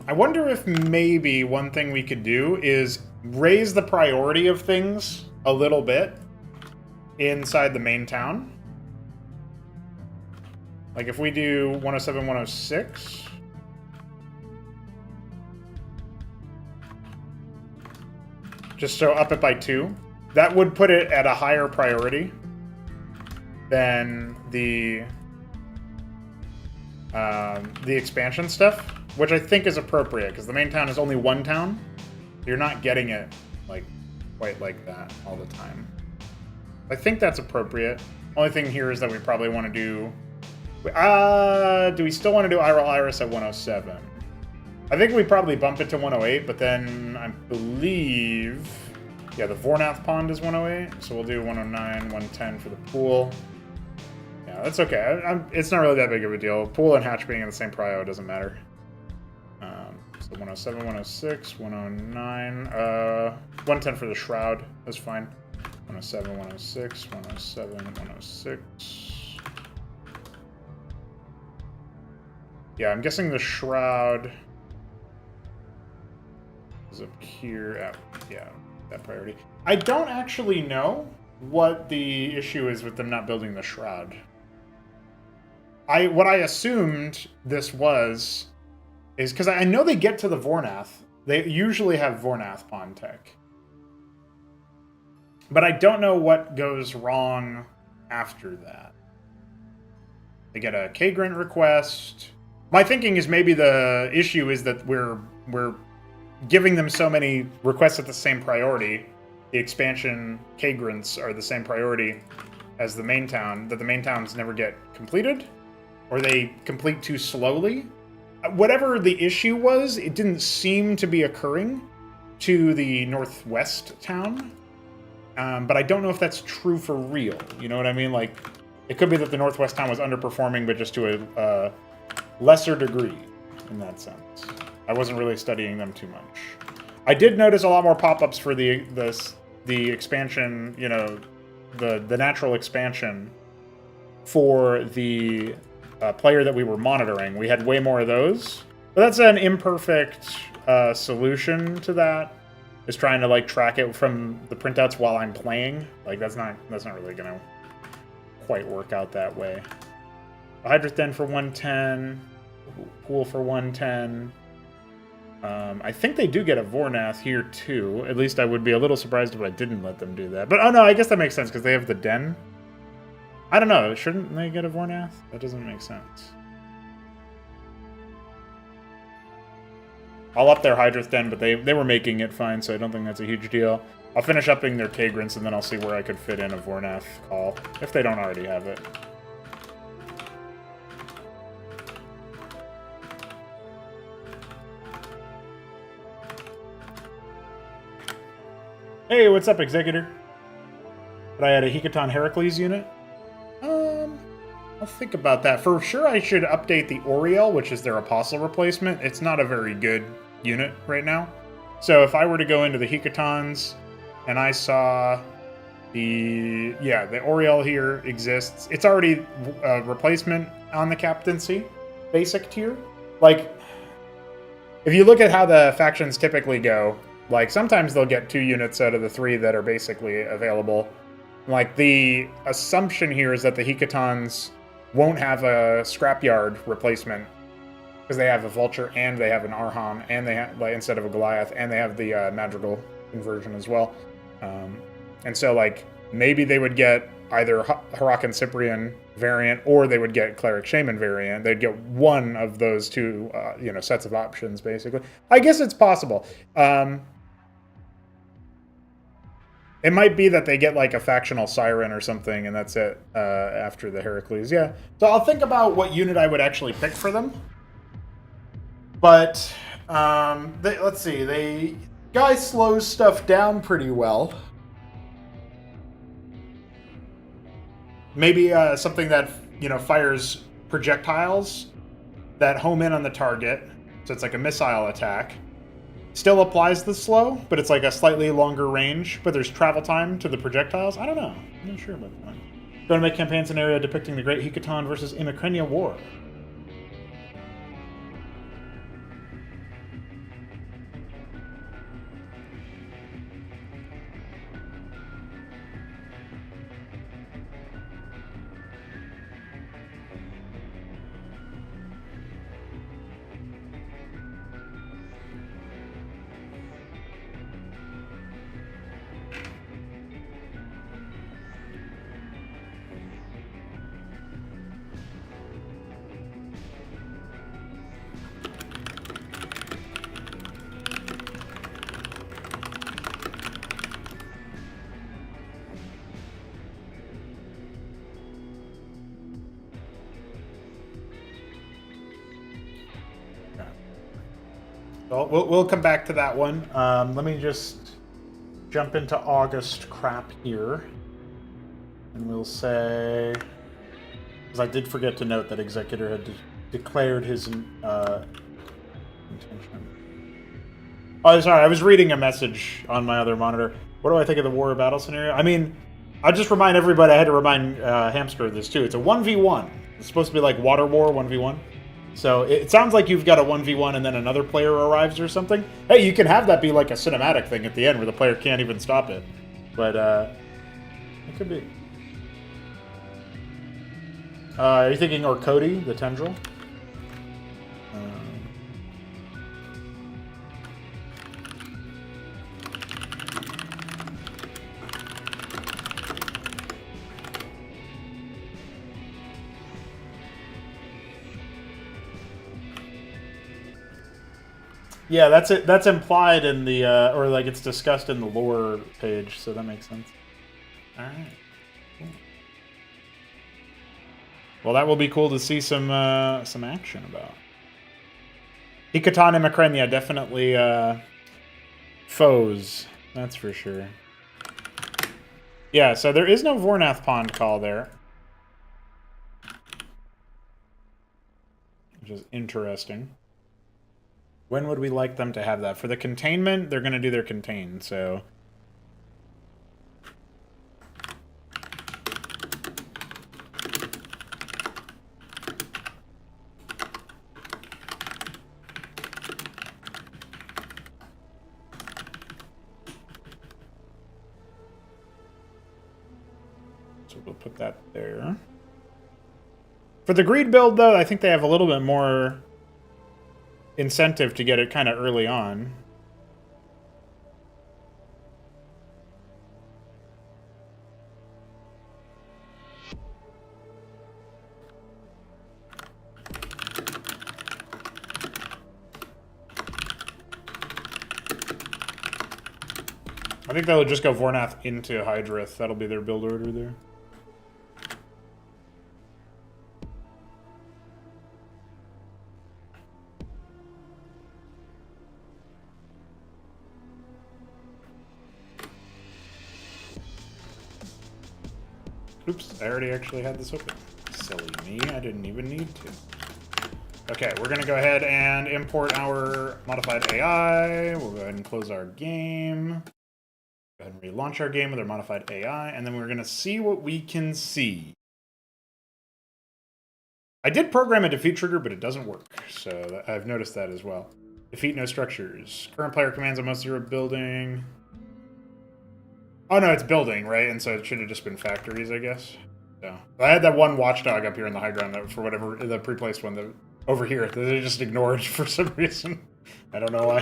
I wonder if maybe one thing we could do is raise the priority of things a little bit inside the main town. Like if we do 107, 106. Just so up it by 2. That would put it at a higher priority than the expansion stuff, which I think is appropriate because the main town is only one town. You're not getting it like quite like that all the time. I think that's appropriate. Only thing here is that we probably want to do. Do we still want to do Iris at 107? I think we probably bump it to 108, but then I believe, yeah, the Vornath Pond is 108, so we'll do 109, 110 for the pool. Yeah, that's okay. It's not really that big of a deal. Pool and hatch being in the same prio doesn't matter. So 107, 106, 109, 110 for the shroud. That's fine. 107, 106, 107, 106. Yeah, I'm guessing the shroud is up here at, yeah, that priority. I don't actually know what the issue is with them not building the shroud. What I assumed this was is because I know they get to the Vornath. They usually have Vornath Pond tech. But I don't know what goes wrong after that. They get a K-Grant request. My thinking is maybe the issue is that we're giving them so many requests at the same priority. The expansion K-Grants are the same priority as the main town, that the main towns never get completed, or they complete too slowly. Whatever the issue was, it didn't seem to be occurring to the northwest town. But I don't know if that's true for real. You know what I mean? Like, it could be that the northwest town was underperforming, but just to a lesser degree in that sense. I wasn't really studying them too much. I did notice a lot more pop-ups for the expansion, you know, the natural expansion for the player that we were monitoring. We had way more of those. But that's an imperfect solution to that. Is trying to like track it from the printouts while I'm playing. Like that's not really gonna quite work out that way. Hydrothen for 110, pool for 110. I think they do get a Vornath here too. At least I would be a little surprised if I didn't let them do that. But oh no, I guess that makes sense because they have the den. I don't know. Shouldn't they get a Vornath? That doesn't make sense. I'll up their Hydrothen, but they were making it fine, so I don't think that's a huge deal. I'll finish upping their K-Grants, and then I'll see where I could fit in a Vornath call, if they don't already have it. Hey, what's up, Executor? Did I add a Hecaton Heracles unit? I'll think about that. For sure, I should update the Oriel, which is their Apostle replacement. It's not a very good unit right now. So if I were to go into the Hecatons, and I saw the Oriel here exists. It's already a replacement on the captaincy, basic tier. Like, if you look at how the factions typically go, like sometimes they'll get 2 units out of the 3 that are basically available. Like the assumption here is that the Hecatons won't have a scrapyard replacement because they have a Vulture and they have an Arhan and they have, like, instead of a Goliath, and they have the Madrigal conversion as well. And so like maybe they would get either Hurakan Cyprian variant or they would get Cleric Shaman variant. They'd get one of those 2 sets of options basically. I guess it's possible. It might be that they get like a factional Siren or something, and that's it after the Heracles. Yeah. So I'll think about what unit I would actually pick for them. But let's see. The guy slows stuff down pretty well. maybe something that, you know, fires projectiles that home in on the target, so it's like a missile attack. Still applies the slow, but it's like a slightly longer range, but there's travel time to the projectiles. I don't know. I'm not sure about that. Going to make campaign scenario depicting the Great Hikatan versus Immikrenia War. Well, we'll come back to that one. Let me just jump into August crap here. And we'll say... Because I did forget to note that Executor had declared his intention. Oh, sorry, I was reading a message on my other monitor. What do I think of the war or battle scenario? I mean, I'll just remind everybody, I had to remind Hamster of this too. It's a 1v1. It's supposed to be like Water War 1v1. So it sounds like you've got a 1v1 and then another player arrives or something. Hey, you can have that be like a cinematic thing at the end where the player can't even stop it. But it could be. Are you thinking Orkody, the Tendril? Yeah, that's it. That's implied in the, or like it's discussed in the lore page, so that makes sense. All right. Cool. Well, that will be cool to see some action about. Hikatan and Immikrenia, definitely foes. That's for sure. Yeah, so there is no Vornath Pond call there, which is interesting. When would we like them to have that? For the containment, they're going to do their contain, so... So we'll put that there. For the greed build, though, I think they have a little bit more incentive to get it kind of early on. I think they'll just go Vornath into Hydrith. That'll be their build order there. Oops, I already actually had this open. Silly me, I didn't even need to. Okay, we're gonna go ahead and import our modified AI. We'll go ahead and close our game. Go ahead and relaunch our game with our modified AI, and then we're gonna see what we can see. I did program a defeat trigger, but it doesn't work, so I've noticed that as well. Defeat no structures. Current player commands on most zero building. Oh no, it's building, right? And so it should have just been factories, I guess. So I had that one watchdog up here in the high ground that, for whatever, the pre-placed one that over here that they just ignored for some reason. I don't know why.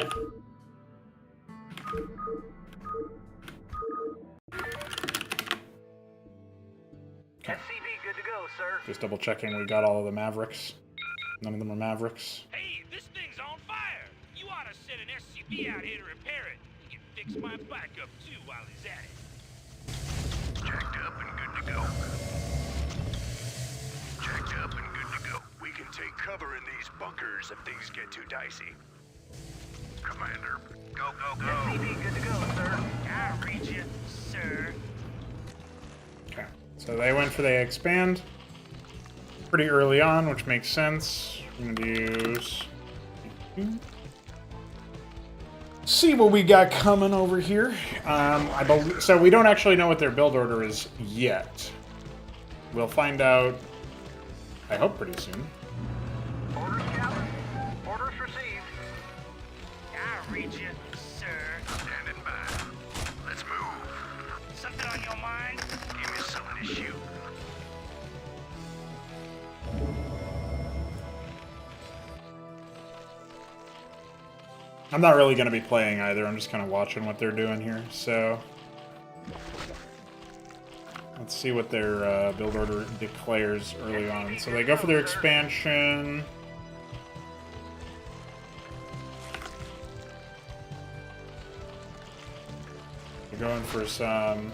Okay. SCV good to go, sir. Just double checking we got all of the Mavericks. None of them are Mavericks. Hey, this thing's on fire! You ought to send an SCV out here to repair it. He can fix my bike up too while he's at it. Jacked up and good to go. Jacked up and good to go. We can take cover in these bunkers if things get too dicey. Commander, go, go, go. SCV good to go, sir. I'll reach you, sir. Okay, So they went for the expand pretty early on, which makes sense. I'm gonna use... See what we got coming over here. So we don't actually know what their build order is yet. We'll find out, I hope, pretty soon. Orders, Captain. Orders received. I read you, sir. Standing by. Let's move. Something on your mind? Give me something to shoot. I'm not really going to be playing either. I'm just kind of watching what they're doing here. So let's see what their build order declares early on. So they go for their expansion. They're going for some...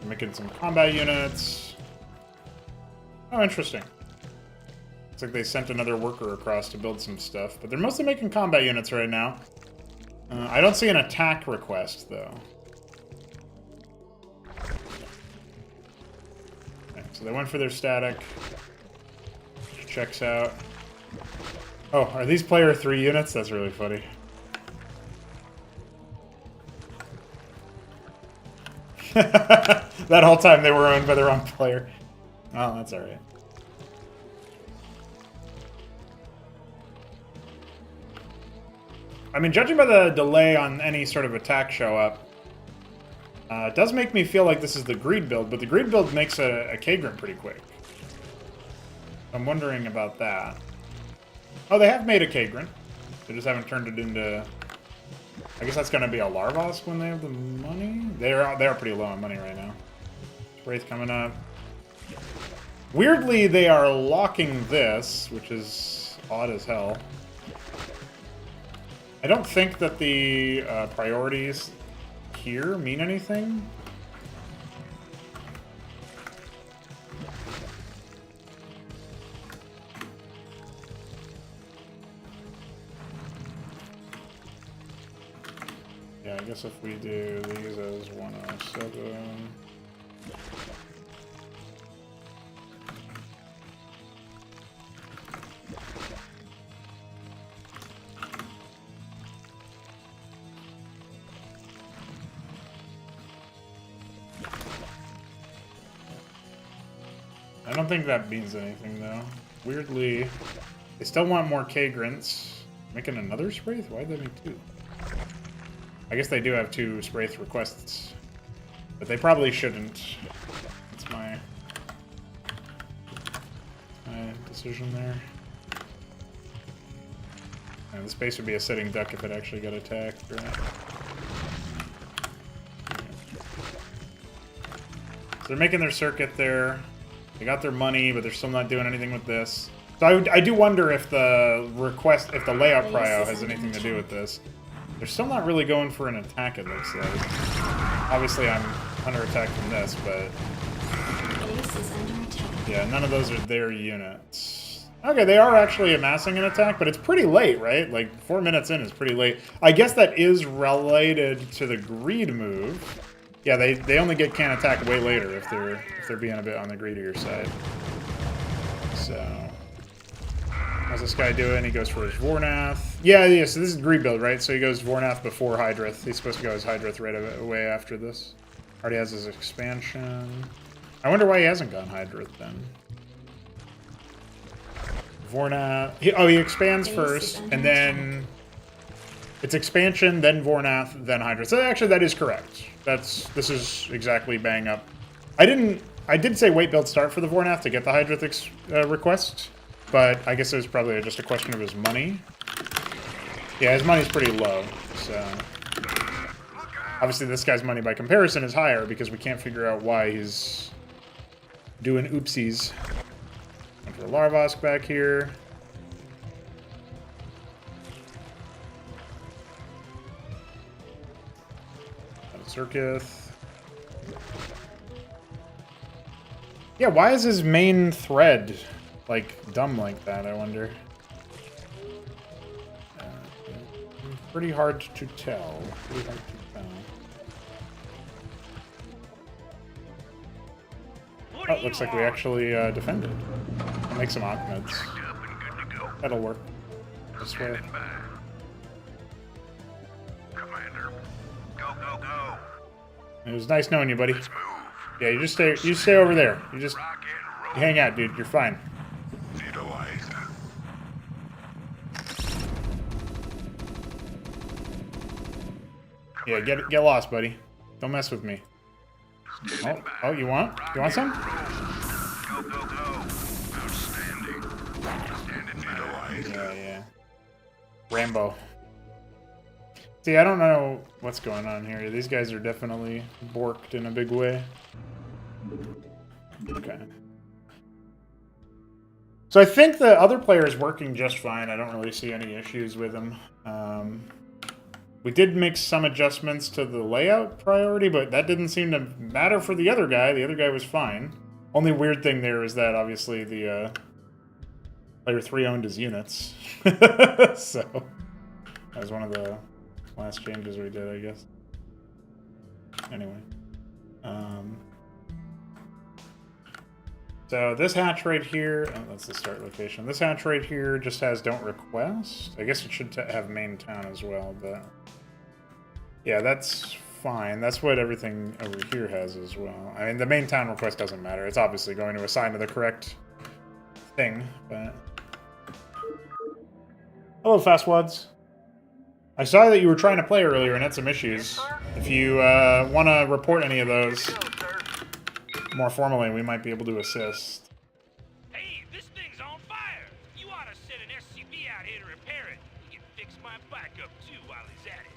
making some combat units. Oh, interesting. Looks like they sent another worker across to build some stuff, but they're mostly making combat units right now. I don't see an attack request, though. Okay, so they went for their static. Which checks out. Oh, are these player 3 units? That's really funny. That whole time they were owned by the wrong player. Oh, that's alright. I mean, judging by the delay on any sort of attack show up, it does make me feel like this is the greed build, but the greed build makes a K-Grim pretty quick. I'm wondering about that. Oh, they have made a K-Grim. They just haven't turned it into... I guess that's going to be a Larvosk when they have the money? They are pretty low on money right now. Wraith coming up. Weirdly, they are locking this, which is odd as hell. I don't think that the priorities here mean anything. Yeah, I guess if we do these as 107... I don't think that means anything, though. Weirdly, they still want more K-Grints. Making another Spraith? Why'd they make 2? I guess they do have 2 Spraith requests. But they probably shouldn't. That's my decision there. And this base would be a sitting duck if it actually got attacked, right? So they're making their circuit there. They got their money, but they're still not doing anything with this. So I do wonder if the request, if the layout prio has anything to do with this. They're still not really going for an attack, it looks like. Obviously, I'm under attack from this, but... Base is under attack. Yeah, none of those are their units. Okay, they are actually amassing an attack, but it's pretty late, right? Like, 4 minutes in is pretty late. I guess that is related to the greed move. Yeah, they only get can attack way later if they're being a bit on the greedier side. So, how's this guy doing? He goes for his Vornath. Yeah, so this is greed build, right? So he goes Vornath before Hydrith. He's supposed to go as Hydrith right away after this. Already has his expansion. I wonder why he hasn't gone Hydrith then. Vornath. He expands first, and then it's expansion, then Vornath, then Hydrith. So actually, that is correct. This is exactly bang up. I did say wait build start for the Vornath to get the Hydrith request, but I guess it was probably just a question of his money. Yeah, his money's pretty low, so obviously this guy's money by comparison is higher because we can't figure out why he's doing oopsies. Went for Larvosk back here. Circuith. Yeah, why is his main thread like dumb like that, I wonder? Pretty hard to tell. Pretty hard to tell. Oh, looks like we actually defended. I'll make some Ahmeds. Up and good to go. That'll work. I swear. Standing by. Commander, go, go, go. It was nice knowing you, buddy. Let's move. Yeah, you just stay over there. You just Rock and roll. hang out, dude. You're fine. Neutralized. Yeah, get lost, buddy. Don't mess with me. Oh, you want some? Go, go, go. Outstanding. Standing neutralized. Yeah. Rambo. See, I don't know what's going on here. These guys are definitely borked in a big way. Okay. So I think the other player is working just fine. I don't really see any issues with him. We did make some adjustments to the layout priority, but that didn't seem to matter for the other guy. The other guy was fine. Only weird thing there is that obviously the player 3 owned his units. So that was one of the last changes we did, I guess. Anyway. So this hatch right here, oh, that's the start location. This hatch right here just has don't request. I guess it should have main town as well, but yeah, that's fine. That's what everything over here has as well. I mean, the main town request doesn't matter. It's obviously going to assign to the correct thing, but... Hello, Fastwads. I saw that you were trying to play earlier and had some issues. If you want to report any of those more formally, we might be able to assist. Hey, this thing's on fire! You ought to send an SCV out here to repair it. He can fix my backup too while he's at it.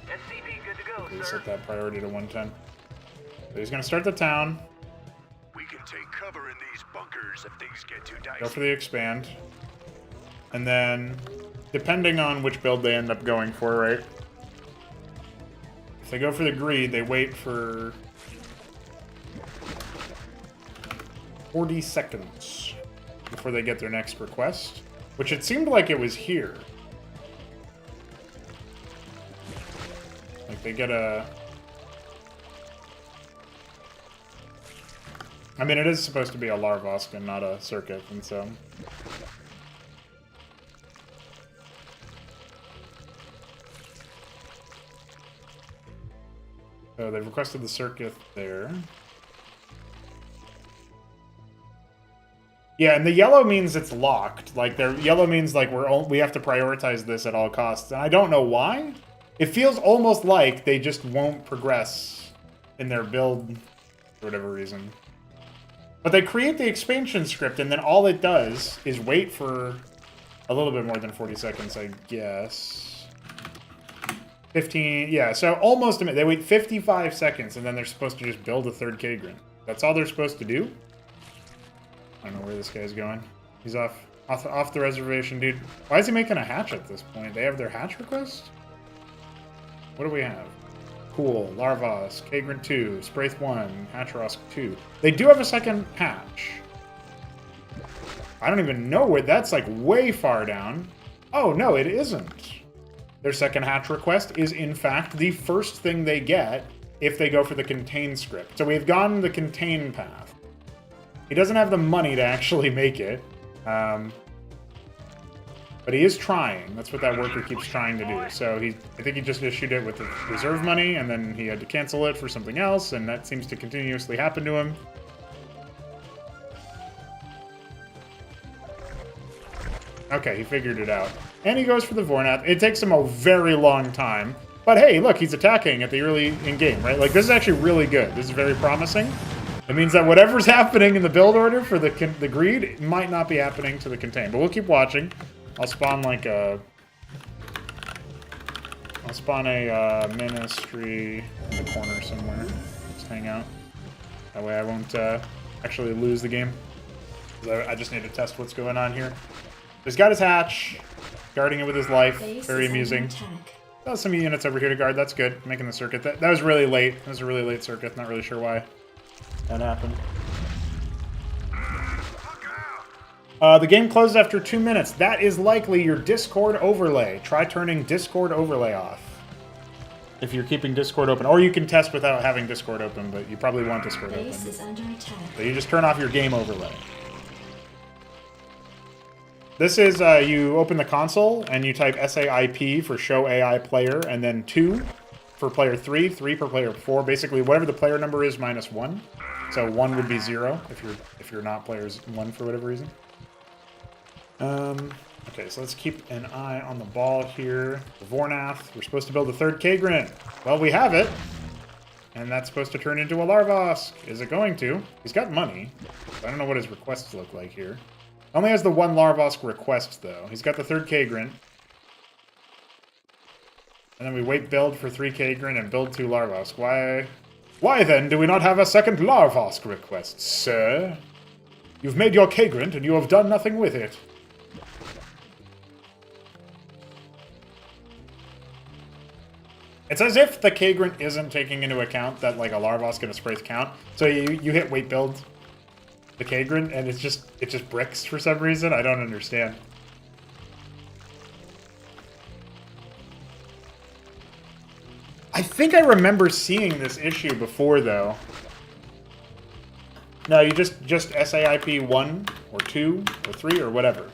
SCV good to go, We'll sir. set that priority to 110. So he's going to start the town, We can take cover in these bunkers if things get too dicey. go for the expand, and then, depending on which build they end up going for, right? If they go for the greed, they wait for 40 seconds before they get their next request, which it seemed like it was here. Like they get a... I mean, it is supposed to be a Larvosk and not a Circuit, and so... So they've requested the Circuit there. Yeah, and the yellow means it's locked. Like, yellow means like we have to prioritize this at all costs, and I don't know why. It feels almost like they just won't progress in their build for whatever reason. But they create the expansion script, and then all it does is wait for a little bit more than 40 seconds, I guess. 15, yeah, so almost a minute. They wait 55 seconds, and then they're supposed to just build a third Kagrin. That's all they're supposed to do? I don't know where this guy's going. He's off the reservation, dude. Why is he making a hatch at this point? They have their hatch request? What do we have? Cool, Larvos, Kagrin 2, Spraith 1, Hatchrosk 2. They do have a second hatch. I don't even know where, that's like way far down. Oh, no, it isn't. Their second hatch request is, in fact, the first thing they get if they go for the contain script. So we've gone the contain path. He doesn't have the money to actually make it. But he is trying. That's what that worker keeps trying to do. So I think he just issued it with the reserve money, and then he had to cancel it for something else, and that seems to continuously happen to him. Okay, he figured it out. And he goes for the Vornath. It takes him a very long time. But hey, look, he's attacking at the early in-game, right? Like, this is actually really good. This is very promising. It means that whatever's happening in the build order for the greed, it might not be happening to the contain. But we'll keep watching. I'll spawn like a... I'll spawn a ministry in the corner somewhere. Just hang out. That way I won't actually lose the game. I just need to test what's going on here. He's got his hatch, guarding it with his life. Very amusing. Got some units over here to guard. That's good. Making the circuit. That was really late. That was a really late circuit. Not really sure why that happened. The game closes after 2 minutes. That is likely your Discord overlay. Try turning Discord overlay off. if you're keeping Discord open. Or you can test without having Discord open, but you probably want Discord open. Base is under attack. So you just turn off your game overlay. This is, you open the console and you type SAIP for show AI player, and then 2 for player 3, 3 for player 4. Basically, whatever the player number is minus 1. So 1 would be 0 if you're not players 1 for whatever reason. Okay, so let's keep an eye on the ball here. Vornath, we're supposed to build a 3rd Kagrin. Well, we have it. And that's supposed to turn into a Larvosk. Is it going to? He's got money. I don't know what his requests look like here. Only has the 1 Larvosk request, though. He's got the 3rd Kagrin. And then we wait build for 3 Kagrin and build 2 Larvosk. Why then do we not have a 2nd Larvosk request, sir? You've made your Kagrin and you have done nothing with it. It's as if the Kagrin isn't taking into account that, like, a Larvosk and a Spraith count. So you hit wait build the Kagrin, and it just bricks for some reason. I don't understand. I think I remember seeing this issue before, though. No, you just SAIP 1 or 2 or 3 or whatever,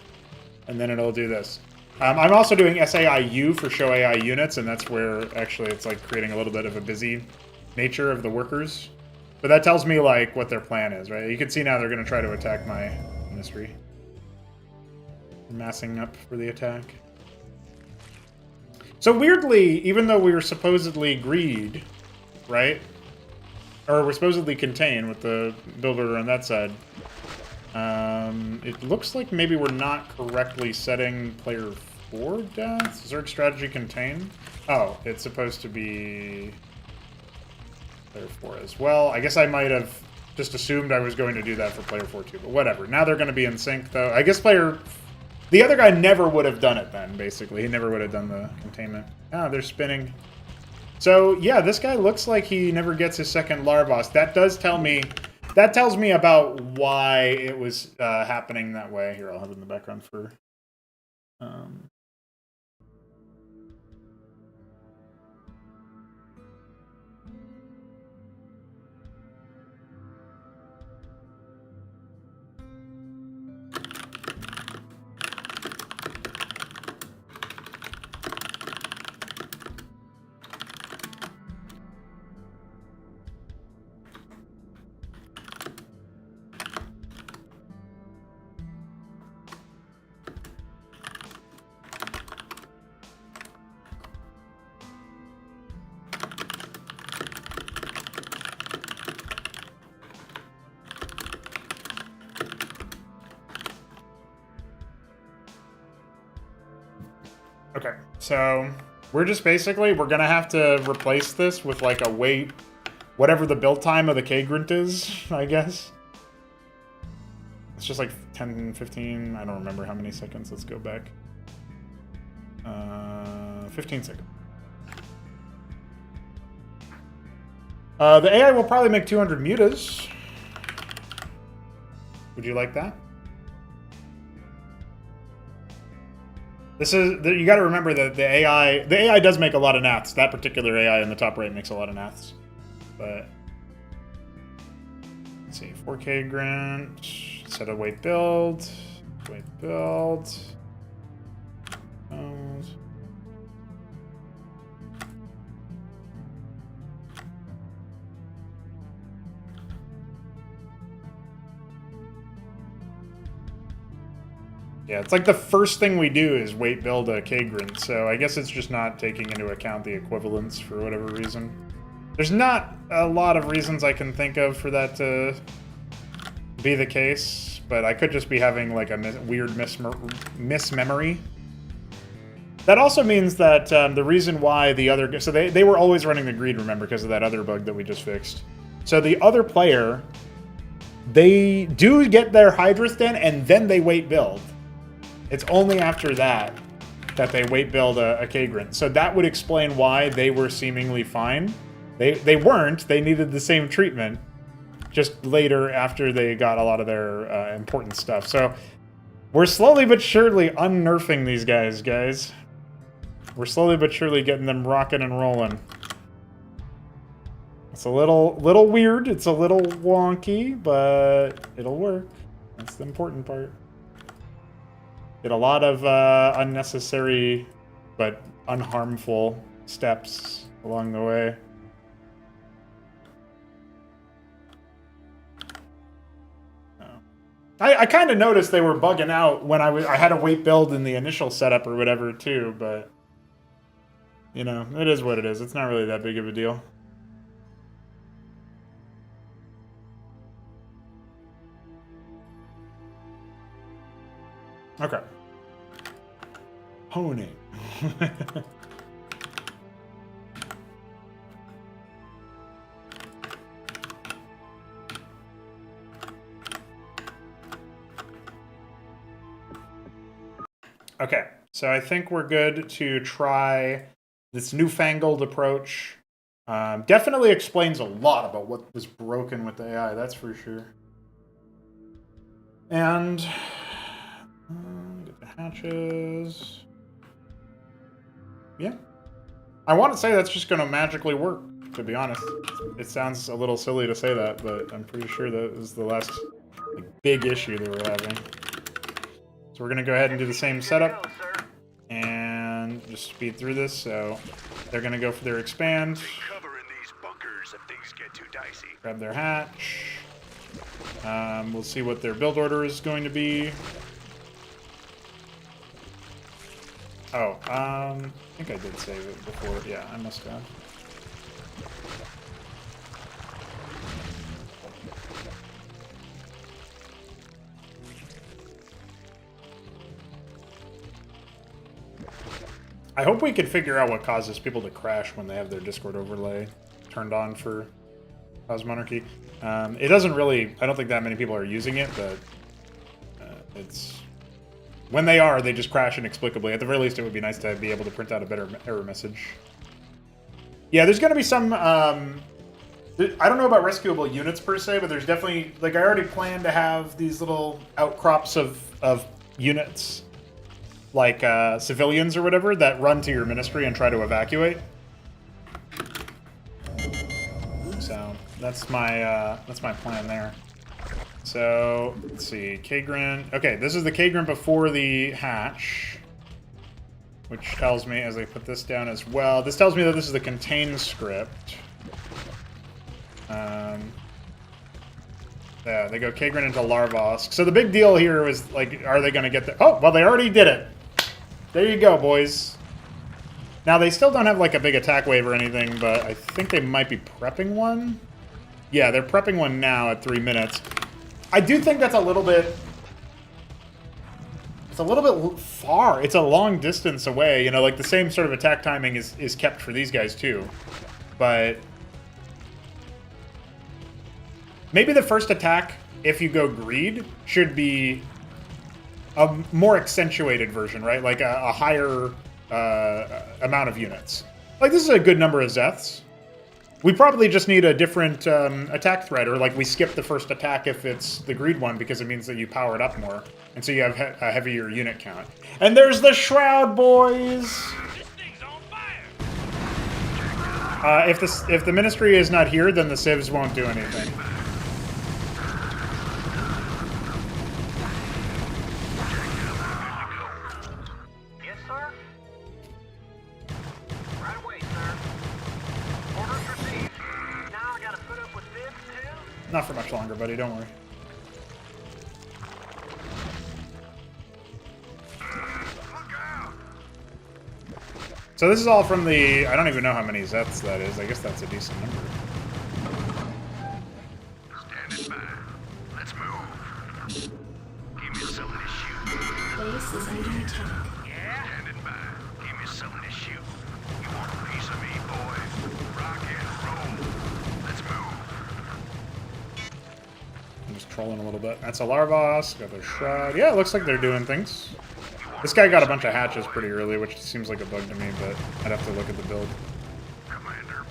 and then it'll do this. I'm also doing SAIU for show AI units, and that's where actually it's like creating a little bit of a busy nature of the workers. But that tells me like what their plan is, right? You can see now they're going to try to attack my ministry. Massing up for the attack. So weirdly, even though we were supposedly greed, right? Or we're supposedly contained with the build order on that side. It looks like maybe we're not correctly setting player 4 deaths. Zerg strategy contain? Oh, it's supposed to be player 4 as well. I guess I might have just assumed I was going to do that for player 4 too, but whatever. Now they're going to be in sync, though. I guess the other guy never would have done it then, basically. He never would have done the containment. Ah, they're spinning. So, yeah, this guy looks like he never gets his 2nd Larvosk. That does tell me... That tells me about why it was happening that way. Here, I'll have it in the background for... Okay, so we're just basically, we're gonna have to replace this with like a wait, whatever the build time of the Kagrin is, I guess. It's just like 10, 15, I don't remember how many seconds. Let's go back. 15 seconds. The AI will probably make 200 mutas. Would you like that? This is, you got to remember that the AI does make a lot of naths. That particular AI in the top right makes a lot of naths. But let's see, 4K grant, set a wait build. Yeah, it's like the first thing we do is wait build a Kagrin, so I guess it's just not taking into account the equivalence for whatever reason. There's not a lot of reasons I can think of for that to be the case, but I could just be having like a weird mismemory. That also means that the reason why the other... So they were always running the greed, remember, because of that other bug that we just fixed. So the other player, they do get their Hydrith in, and then they wait build. It's only after that that they wait build a Kagrin. So that would explain why they were seemingly fine. They weren't. They needed the same treatment. Just later after they got a lot of their important stuff. So we're slowly but surely unnerfing these guys. We're slowly but surely getting them rocking and rolling. It's a little weird. It's a little wonky, but it'll work. That's the important part. Did a lot of unnecessary but unharmful steps along the way. I kind of noticed they were bugging out when I had a wait build in the initial setup or whatever too, but you know, it is what it is. It's not really that big of a deal. Okay. Honing. Okay, so I think we're good to try this newfangled approach. Definitely explains a lot about what was broken with the AI, that's for sure. And get the hatches. Yeah. I want to say that's just going to magically work, to be honest. It sounds a little silly to say that, but I'm pretty sure that was the last big issue they were having. So we're going to go ahead and do the same setup and just speed through this. So they're going to go for their expand. Cover in these bunkers if things get too dicey. Grab their hatch. We'll see what their build order is going to be. Oh, I think I did save it before. Yeah, I must have. I hope we can figure out what causes people to crash when they have their Discord overlay turned on for Cosmonarchy. It doesn't really... I don't think that many people are using it, but it's... When they are, they just crash inexplicably. At the very least, it would be nice to be able to print out a better error message. Yeah, there's going to be some... I don't know about rescuable units per se, but there's definitely... Like, I already plan to have these little outcrops of units, like civilians or whatever, that run to your ministry and try to evacuate. So that's my plan there. So let's see, Kagrin. Okay, this is the Kagrin before the hatch, which tells me, as I put this down as well, this tells me that this is the contain script. Yeah, they go Kagrin into Larvosk. So the big deal here was, like, are they going to get the... Oh, well, they already did it. There you go, boys. Now, they still don't have, like, a big attack wave or anything, but I think they might be prepping one. Yeah, they're prepping one now at 3 minutes. I do think that's a little bit... It's a little bit far. It's a long distance away. You know, like, the same sort of attack timing is kept for these guys, too. But... maybe the first attack, if you go greed, should be a more accentuated version, right? Like a higher amount of units. Like, this is a good number of Zeths. We probably just need a different attack thread, or like we skip the first attack if it's the greed one, because it means that you power it up more. And so you have a heavier unit count. And there's the Shroud, boys! This thing's on fire! If the Ministry is not here, then the civs won't do anything. Not for much longer, buddy. Don't worry. So this is all from the... I don't even know how many Zeths that is. I guess that's a decent number. Standing by. Let's move. Give me something to shoot. Base is under attack. Yeah? Standing by. Give me something to shoot. You want a piece of me, boy? Rock and roll. Let's move. I'm just trolling a little bit. That's a Larvos. Got their Shroud. Yeah, it looks like they're doing things. This guy got a bunch of hatches pretty early, which seems like a bug to me, but I'd have to look at the build. Commander.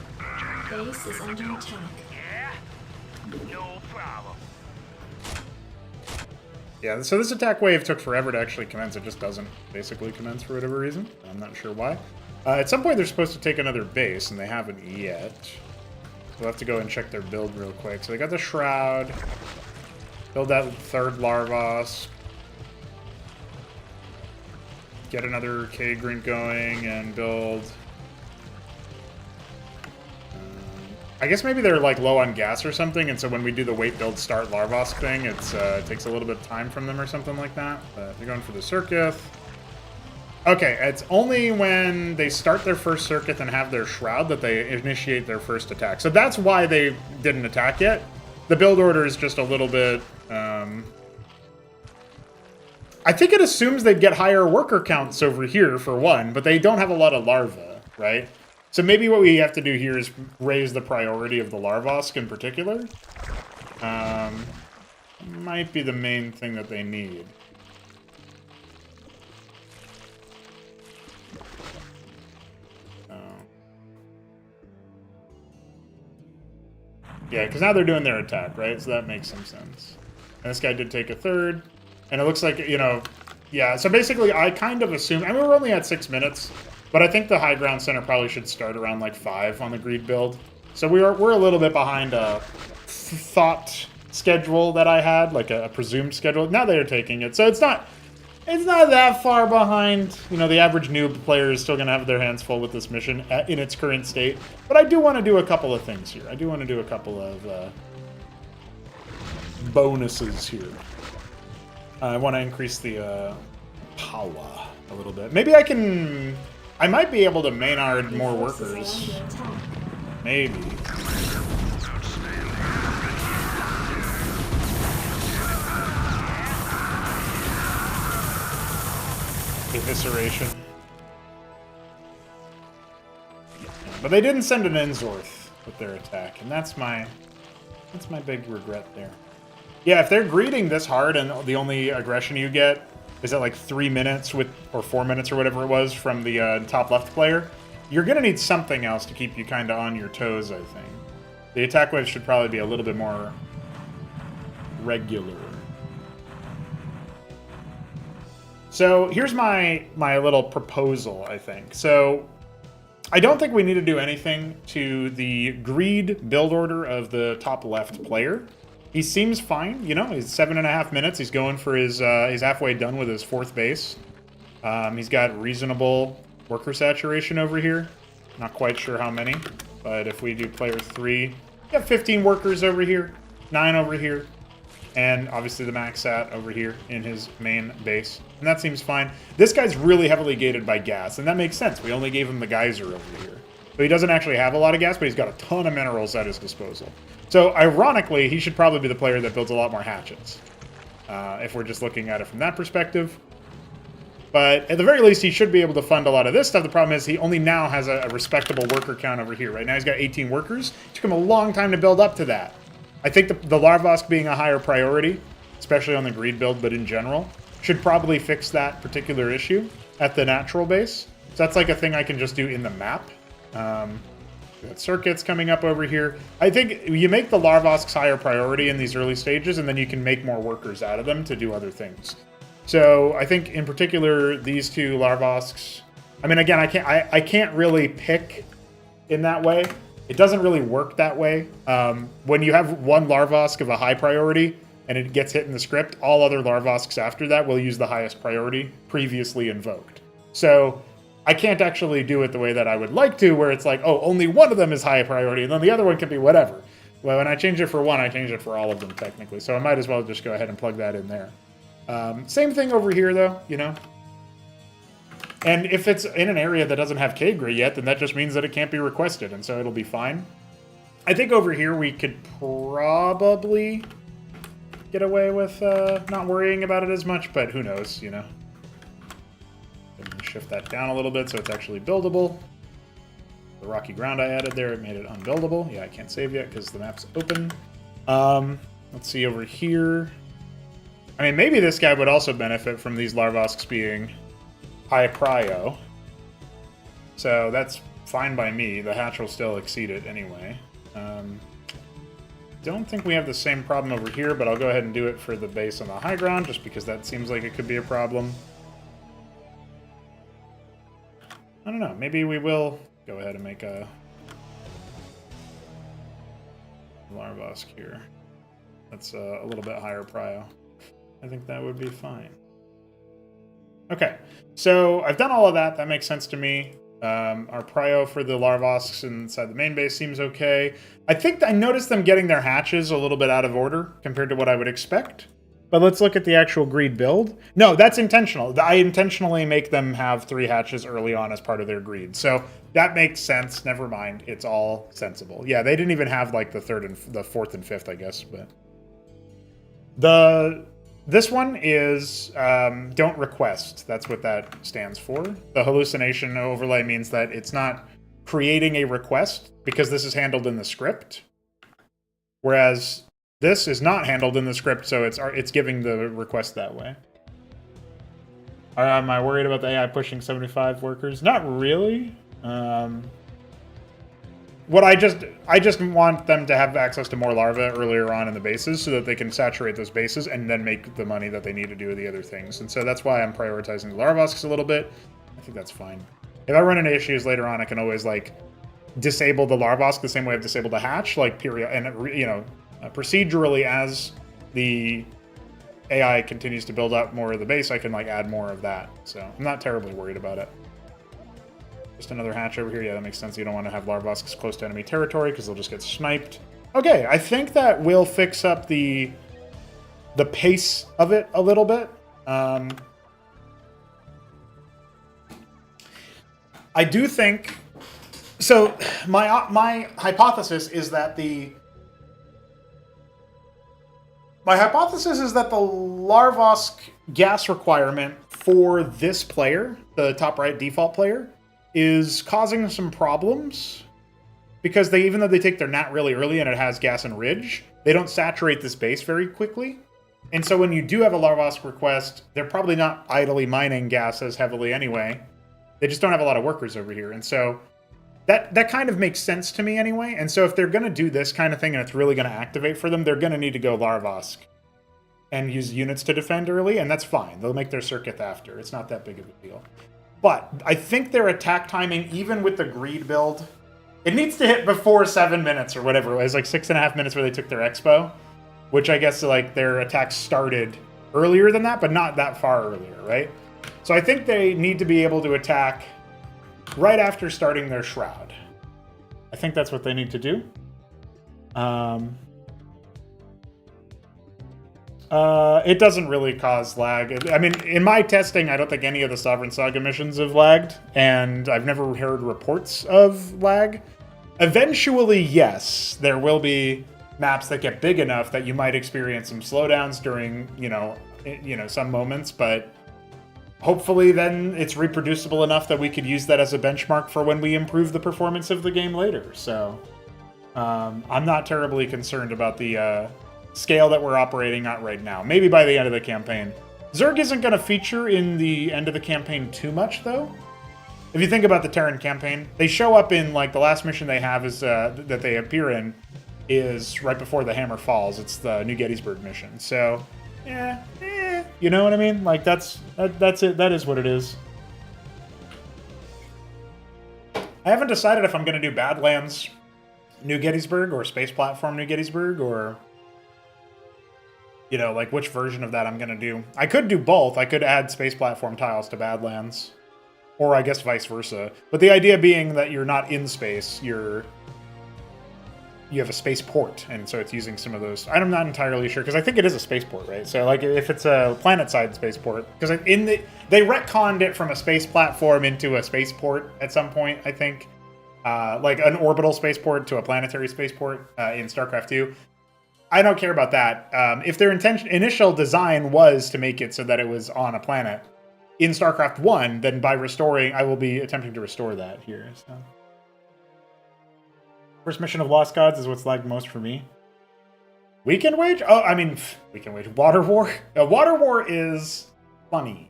Base is under attack. Yeah? No problem. Yeah, so this attack wave took forever to actually commence. It just doesn't basically commence for whatever reason. I'm not sure why. At some point, they're supposed to take another base, and they haven't yet. We'll have to go and check their build real quick. So they got the Shroud. Build that third Larvos. Get another K-Grint going and build... I guess maybe they're like low on gas or something, and so when we do the wait build start Larvosk thing, it takes a little bit of time from them or something like that. But they're going for the Circuit. Okay, it's only when they start their first Circuit and have their Shroud that they initiate their first attack. So that's why they didn't attack yet. The build order is just a little bit... I think it assumes they'd get higher worker counts over here, for one, but they don't have a lot of larvae, right? So maybe what we have to do here is raise the priority of the Larvosk in particular. Might be the main thing that they need. Yeah, because now they're doing their attack, right? So that makes some sense. And this guy did take a third. And it looks like, you know, yeah. So basically, I kind of assume... I mean, we're only at 6 minutes. But I think the High Ground Center probably should start around, like, 5 on the greed build. So we're a little bit behind a thought schedule that I had, like a presumed schedule. Now they're taking it. So it's not that far behind. You know, the average noob player is still going to have their hands full with this mission in its current state. But I do want to do a couple of things here. I do want to do a couple of bonuses here. I want to increase the power a little bit. Maybe I can... I might be able to Maynard more workers. Maybe. Evisceration. But they didn't send an Enzorth with their attack, and that's my big regret there. Yeah, if they're greeting this hard and the only aggression you get is at like 3 minutes or 4 minutes or whatever it was from the top left player, you're going to need something else to keep you kind of on your toes, I think. The attack wave should probably be a little bit more regular. So here's my little proposal, I think. So I don't think we need to do anything to the greed build order of the top left player. He seems fine, you know, he's 7.5 minutes. He's going for his, he's halfway done with his 4th base. He's got reasonable worker saturation over here. Not quite sure how many, but if we do player 3, we have 15 workers over here, 9 over here, and obviously the max sat over here in his main base. And that seems fine. This guy's really heavily gated by gas, and that makes sense. We only gave him the geyser over here. But he doesn't actually have a lot of gas, but he's got a ton of minerals at his disposal. So, ironically, he should probably be the player that builds a lot more hatchets. If we're just looking at it from that perspective. But at the very least, he should be able to fund a lot of this stuff. The problem is he only now has a respectable worker count over here. Right now he's got 18 workers. It took him a long time to build up to that. I think the Larvosk being a higher priority, especially on the greed build, but in general, should probably fix that particular issue at the natural base. So that's like a thing I can just do in the map. We got circuits coming up over here. I think you make the Larvosks higher priority in these early stages, and then you can make more workers out of them to do other things. So I think in particular these two Larvosks. I mean, again, I can't really pick in that way. It doesn't really work that way. When you have one Larvosk of a high priority and it gets hit in the script, all other Larvosks after that will use the highest priority previously invoked. So I can't actually do it the way that I would like to, where it's like, oh, only one of them is high priority, and then the other one can be whatever. Well, when I change it for one, I change it for all of them, technically. So I might as well just go ahead and plug that in there. Same thing over here, though, you know? And if it's in an area that doesn't have K-Gray yet, then that just means that it can't be requested, and so it'll be fine. I think over here we could probably get away with not worrying about it as much, but who knows, you know? Shift that down a little bit so it's actually buildable. The rocky ground I added there, it made it unbuildable. Yeah, I can't save yet because the map's open. Let's see over here. I mean, maybe this guy would also benefit from these Larvosks being high prio. So that's fine by me. The hatch will still exceed it anyway. Don't think we have the same problem over here, but I'll go ahead and do it for the base on the high ground just because that seems like it could be a problem. I don't know. Maybe we will go ahead and make a Larvosk here. That's a little bit higher prio. I think that would be fine. Okay, so I've done all of that. That makes sense to me. Our prio for the Larvosks inside the main base seems okay. I think I noticed them getting their hatches a little bit out of order compared to what I would expect. But let's look at the actual greed build. No, that's intentional. I intentionally make them have 3 hatches early on as part of their greed. So that makes sense. Never mind. It's all sensible. Yeah, they didn't even have like the 4th and 5th, I guess. But this one is don't request. That's what that stands for. The hallucination overlay means that it's not creating a request because this is handled in the script. Whereas this is not handled in the script, so it's giving the request that way. Am I worried about the AI pushing 75 workers? Not really. What I just want them to have access to more larvae earlier on in the bases so that they can saturate those bases and then make the money that they need to do the other things. And so that's why I'm prioritizing the Larvosks a little bit. I think that's fine. If I run into issues later on, I can always like disable the Larvosk the same way I've disabled the hatch, like procedurally as the AI continues to build up more of the base, I can like add more of that. So I'm not terribly worried about it. Just another hatch over here. Yeah, that makes sense. You don't want to have Larvosks close to enemy territory because they'll just get sniped. Okay, I think that will fix up the pace of it a little bit. I do think so. My hypothesis is that the Larvosk gas requirement for this player, the top right default player, is causing some problems because even though they take their nat really early and it has gas and ridge, they don't saturate this base very quickly. And so when you do have a Larvosk request, they're probably not idly mining gas as heavily anyway. They just don't have a lot of workers over here. And so that kind of makes sense to me anyway. And so if they're going to do this kind of thing and it's really going to activate for them, they're going to need to go Larvosk and use units to defend early, and that's fine. They'll make their circuit after. It's not that big of a deal. But I think their attack timing, even with the greed build, it needs to hit before 7 minutes or whatever. It was like 6.5 minutes where they took their expo, which I guess like their attacks started earlier than that, but not that far earlier, right? So I think they need to be able to attack right after starting their shroud. I think that's what they need to do. It doesn't really cause lag. I mean, in my testing, I don't think any of the Sovereign Saga missions have lagged, and I've never heard reports of lag. Eventually, yes, there will be maps that get big enough that you might experience some slowdowns during, some moments, but hopefully then it's reproducible enough that we could use that as a benchmark for when we improve the performance of the game later. So I'm not terribly concerned about the scale that we're operating at right now. Maybe by the end of the campaign. Zerg isn't going to feature in the end of the campaign too much, though. If you think about the Terran campaign, they show up in, like, the last mission they have is that they appear in is right before the hammer falls. It's the New Gettysburg mission. So, you know what I mean? Like, that's it. That is what it is. I haven't decided if I'm going to do Badlands New Gettysburg or Space Platform New Gettysburg or, like which version of that I'm going to do. I could do both. I could add Space Platform tiles to Badlands. Or I guess vice versa. But the idea being that you're not in space, you have a spaceport, and so it's using some of those. I'm not entirely sure, because I think it is a spaceport, right? So, like, if it's a planet-side spaceport, because they retconned it from a space platform into a spaceport at some point, I think. Like an orbital spaceport to a planetary spaceport in Starcraft 2. I don't care about that. If their initial design was to make it so that it was on a planet in StarCraft 1, then by restoring, I will be attempting to restore that here. So. First mission of Lost Gods is what's lagged most for me. Weekend Wage? Oh, I mean, Weekend Wage. Water War? Water War is funny.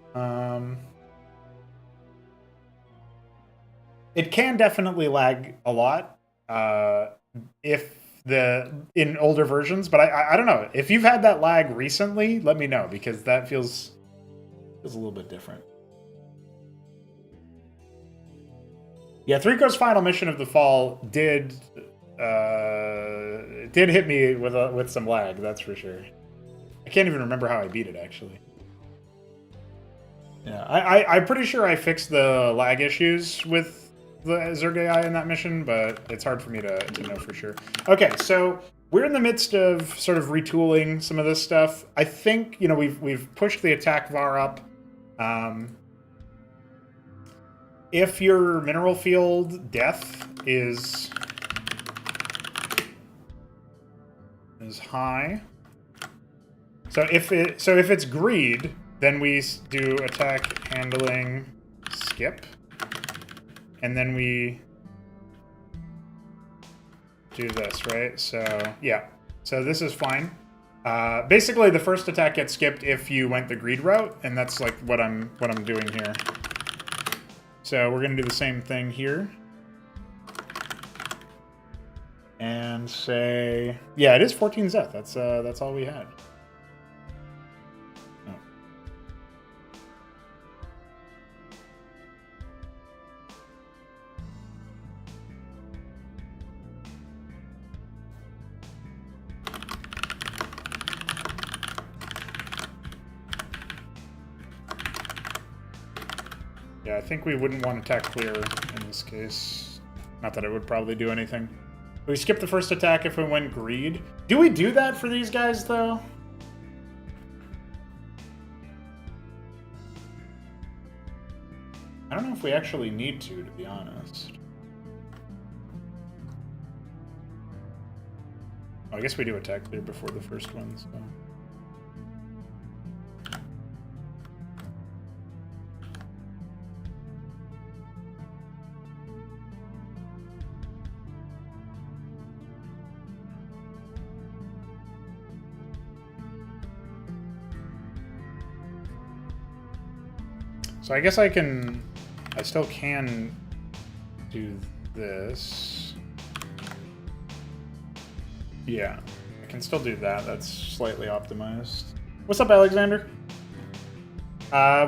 It can definitely lag a lot in older versions, but I don't know. If you've had that lag recently, let me know, because that feels a little bit different. Yeah, 3Co's final mission of the fall did It did hit me with some lag, that's for sure. I can't even remember how I beat it, actually. Yeah, I'm pretty sure I fixed the lag issues with the Zerg AI in that mission, but it's hard for me to know for sure. Okay, so we're in the midst of sort of retooling some of this stuff. I think, you know, we've pushed the attack VAR up. If your mineral field depth is high, so if it's greed, then we do attack handling skip, and then we do this, right? So yeah, so this is fine. Basically, the first attack gets skipped if you went the greed route, and that's like what I'm doing here. So we're gonna do the same thing here, and say, yeah, it is 14 Zeth. That's all we had. Oh. Yeah, I think we wouldn't want to attack clear in this case. Not that it would probably do anything. We skip the first attack if we went greed. Do we do that for these guys, though? I don't know if we actually need to be honest. Oh, I guess we do attack clear before the first one, so... So I guess I still can do this. Yeah, I can still do that. That's slightly optimized. What's up, Alexander?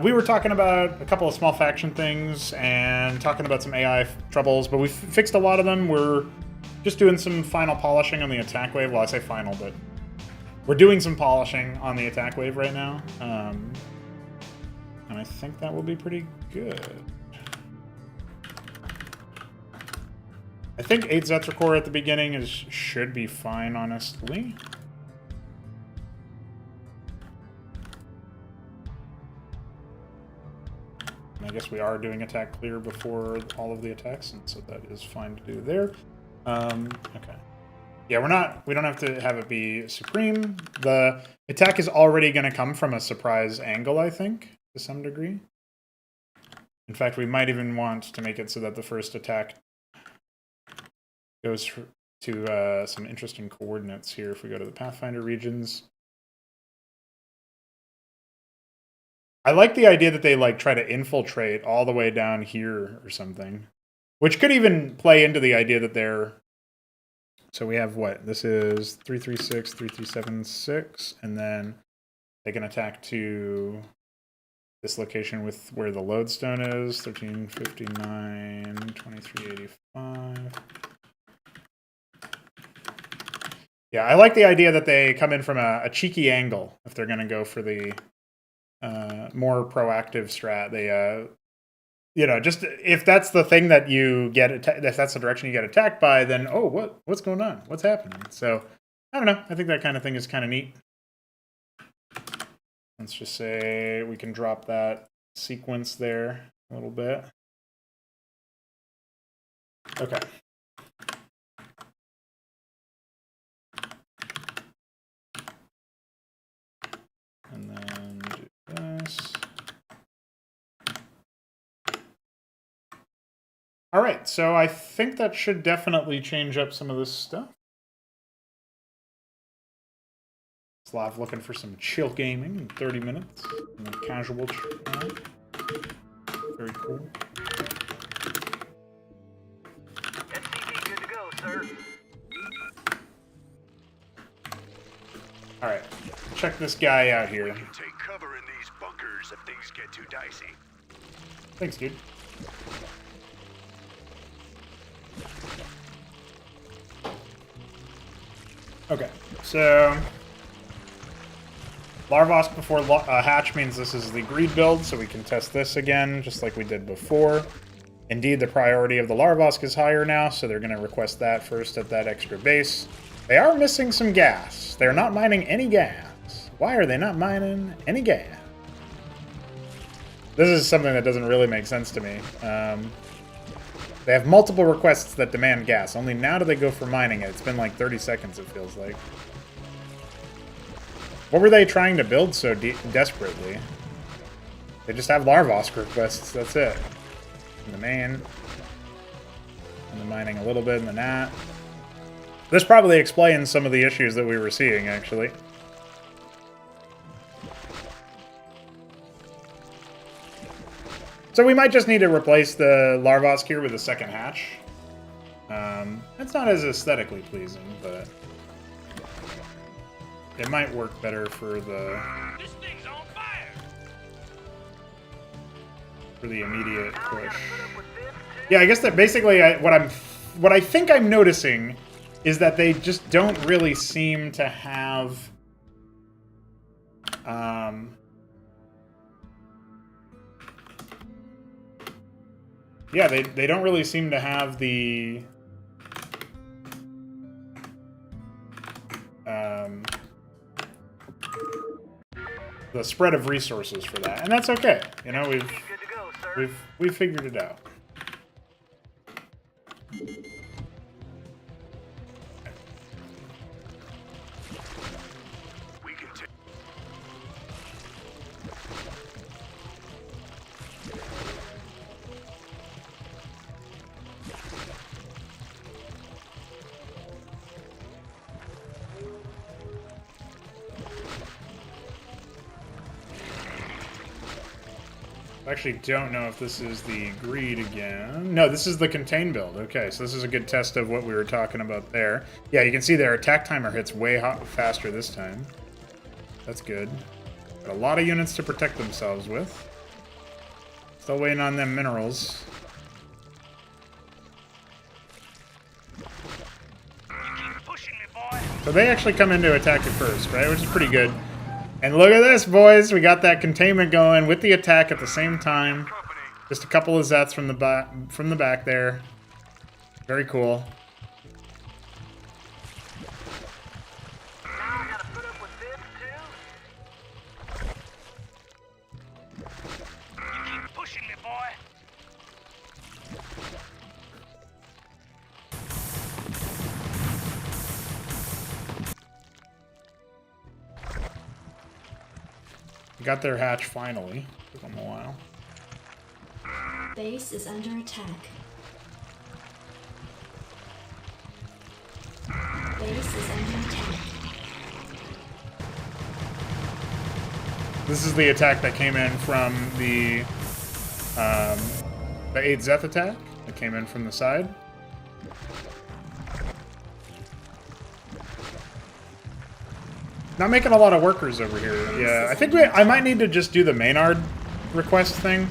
We were talking about a couple of small faction things and talking about some AI troubles, but we've fixed a lot of them. We're just doing some final polishing on the attack wave. Well, I say final, but we're doing some polishing on the attack wave right now. And I think that will be pretty good. I think 8 Zetra core at the beginning should be fine, honestly. And I guess we are doing attack clear before all of the attacks, and so that is fine to do there. Okay. Yeah, we don't have to have it be supreme. The attack is already going to come from a surprise angle, I think, to some degree. In fact, we might even want to make it so that the first attack goes to some interesting coordinates here if we go to the Pathfinder regions. I like the idea that they like try to infiltrate all the way down here or something, which could even play into the idea that they're... So we have what? This is 336, 3376, and then they can attack to this location with where the lodestone is, 1359, 2385. Yeah, I like the idea that they come in from a cheeky angle if they're going to go for the more proactive strat. They, you know, just if that's the thing that you get, if that's the direction you get attacked by, then oh, what's going on? What's happening? So I don't know. I think that kind of thing is kind of neat. Let's just say we can drop that sequence there a little bit. Okay. And then do this. All right, so I think that should definitely change up some of this stuff. Slav looking for some chill gaming in 30 minutes. In a casual channel. Very cool. SCV good to go, sir. All right, check this guy out here. We can take cover in these bunkers if things get too dicey. Thanks, dude. Okay, so Larvosk before hatch means this is the greed build, so we can test this again, just like we did before. Indeed, the priority of the Larvosk is higher now, so they're going to request that first at that extra base. They are missing some gas. They're not mining any gas. Why are they not mining any gas? This is something that doesn't really make sense to me. They have multiple requests that demand gas. Only now do they go for mining it. It's been like 30 seconds, it feels like. What were they trying to build so desperately? They just have Larvosk requests, that's it. In the main. And the mining a little bit in the nat. This probably explains some of the issues that we were seeing, actually. So we might just need to replace the Larvosk here with a second hatch. It's not as aesthetically pleasing, but it might work better for the This thing's on fire. immediate push. Yeah, I guess that basically what I think I'm noticing is that they just don't really seem to have yeah, they don't really seem to have the spread of resources for that, and that's okay. You know, Good to go, sir. we've figured it out. We can take. I actually don't know if this is the greed again. No, this is the contain build. Okay, so this is a good test of what we were talking about there. Yeah, you can see their attack timer hits way faster this time. That's good. Got a lot of units to protect themselves with. Still waiting on them minerals. You keep pushing me, boy. So they actually come in to attack it first, right? Which is pretty good. And look at this, boys! We got that containment going with the attack at the same time. Just a couple of Zets from the back there. Very cool. Now I gotta put up with this, too? You keep pushing me, boy. Got their hatch finally. Took them a while. Base is under attack. Base is under attack. This is the attack that came in from the 8 Zeth attack that came in from the side. Not making a lot of workers over here. Yeah, I think I might need to just do the Maynard request thing.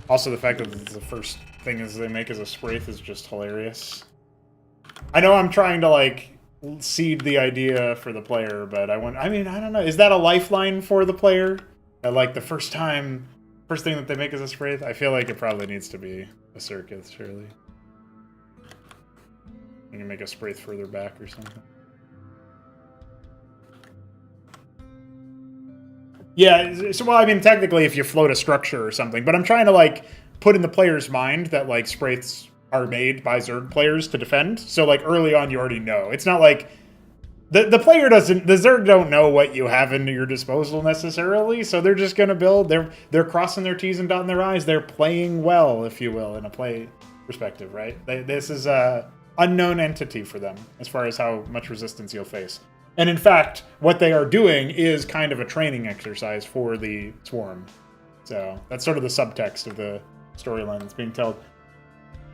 Also, the fact that the first thing is they make as a Spraith is just hilarious. I know I'm trying to, like, seed the idea for the player, but I mean, I don't know. Is that a lifeline for the player? That, like, the first thing that they make is a Spraith? I feel like it probably needs to be a Circuit, surely. You can make a Spraith further back or something. Yeah, so, well, I mean, technically if you float a structure or something, but I'm trying to, like, put in the player's mind that, like, Spraiths are made by Zerg players to defend. So, like, early on you already know. It's not like... The player doesn't... The Zerg don't know what you have into your disposal necessarily, so they're just gonna build... They're crossing their T's and dotting their I's. They're playing well, if you will, in a play perspective, right? This is a unknown entity for them, as far as how much resistance you'll face. And in fact, what they are doing is kind of a training exercise for the Swarm. So that's sort of the subtext of the storyline that's being told.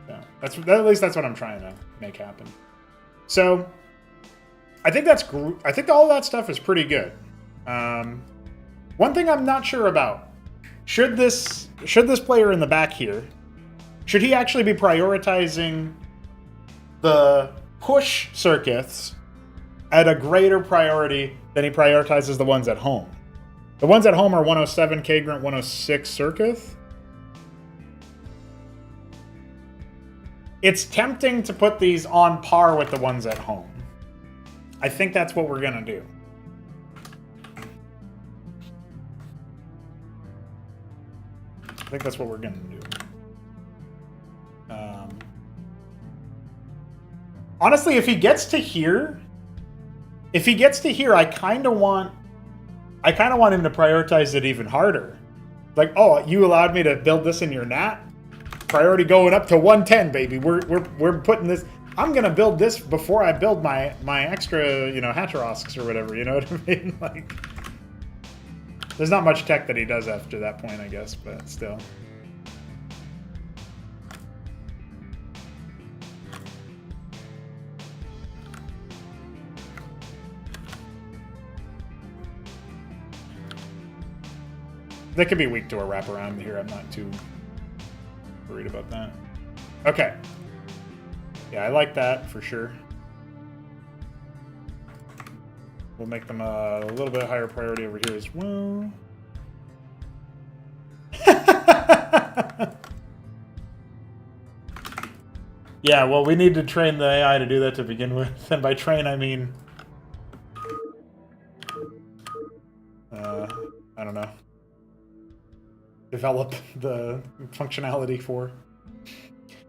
So at least that's what I'm trying to make happen. So I think I think all that stuff is pretty good. One thing I'm not sure about: should this player in the back here, should he actually be prioritizing the push circuits at a greater priority than he prioritizes the ones at home. The ones at home are 107 Kagrant, 106 Circuith. It's tempting to put these on par with the ones at home. I think that's what we're gonna do. I think that's what we're gonna do. Honestly, if he gets to here, I kind of want him to prioritize it even harder. Like, oh, you allowed me to build this in your NAT? Priority going up to 110, baby. We're putting this. I'm gonna build this before I build my extra, you know, Hatcherosks or whatever. You know what I mean? Like, there's not much tech that he does after that point, I guess, but still. They could be weak to a wraparound here. I'm not too worried about that. Okay. Yeah, I like that for sure. We'll make them a little bit higher priority over here as well. Yeah, well, we need to train the AI to do that to begin with. And by train, I mean... I don't know. Develop the functionality for.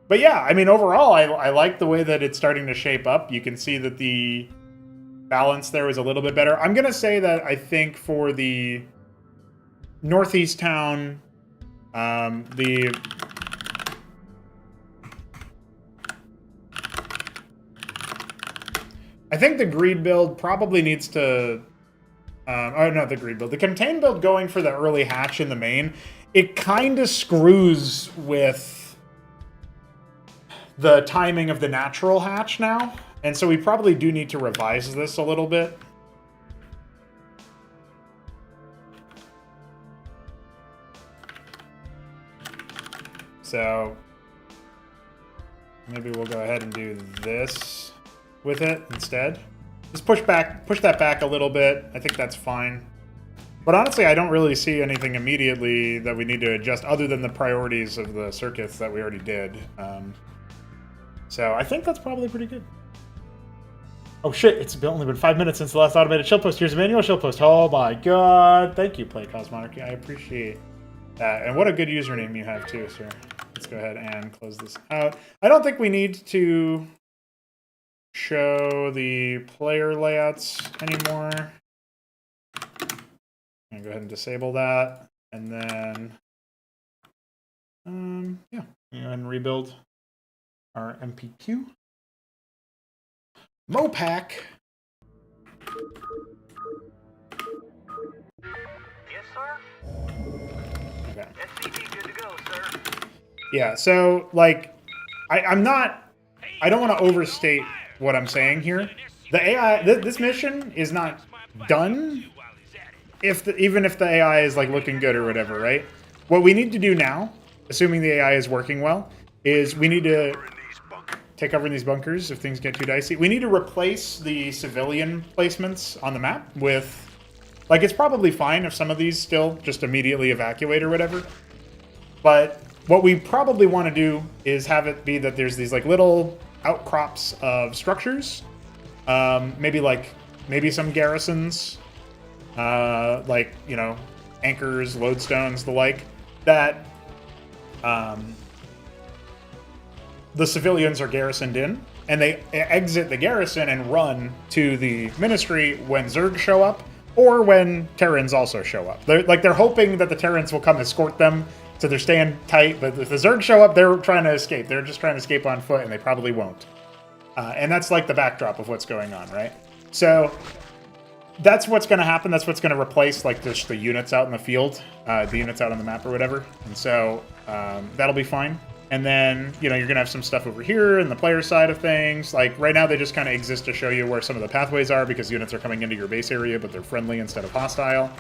But yeah, I mean, overall, I like the way that it's starting to shape up. You can see that the balance there is a little bit better. I'm going to say that I think for the Northeast town, I think the greed build probably needs to... oh, no, the greed build. The contain build going for the early hatch in the main, it kind of screws with the timing of the natural hatch now. And so we probably do need to revise this a little bit. So maybe we'll go ahead and do this with it instead. Just push that back a little bit. I think that's fine. But honestly, I don't really see anything immediately that we need to adjust other than the priorities of the circuits that we already did. So I think that's probably pretty good. Oh shit, it's only been 5 minutes since the last automated shield post. Here's a manual shield post. Oh my god. Thank you, Play Cosmonarchy. I appreciate that. And what a good username you have too, sir. Let's go ahead and close this out. I don't think we need to show the player layouts anymore. I'm gonna go ahead and disable that, and then yeah, go ahead and rebuild our MPQ. Mopac. Yes, sir. Okay. SCP good to go, sir. Yeah, so like I don't want to overstate what I'm saying here. The AI, this mission is not done even if the AI is like looking good or whatever, right? What we need to do now, assuming the AI is working well, is we need to take cover in these bunkers if things get too dicey. We need to replace the civilian placements on the map with, like, it's probably fine if some of these still just immediately evacuate or whatever. But what we probably want to do is have it be that there's these like little outcrops of structures, maybe some garrisons, like, you know, anchors, lodestones, the like, that the civilians are garrisoned in, and they exit the garrison and run to the ministry when Zerg show up, or when Terrans also show up. They're hoping that the Terrans will come escort them, so they're staying tight, but if the Zerg show up, they're trying to escape. They're just trying to escape on foot, and they probably won't. And that's like the backdrop of what's going on, right? So that's what's going to happen. That's what's going to replace like just the units out in the field, the units out on the map or whatever. And so that'll be fine. And then, you know, you're going to have some stuff over here in the player side of things. Like right now, they just kind of exist to show you where some of the pathways are because units are coming into your base area, but they're friendly instead of hostile.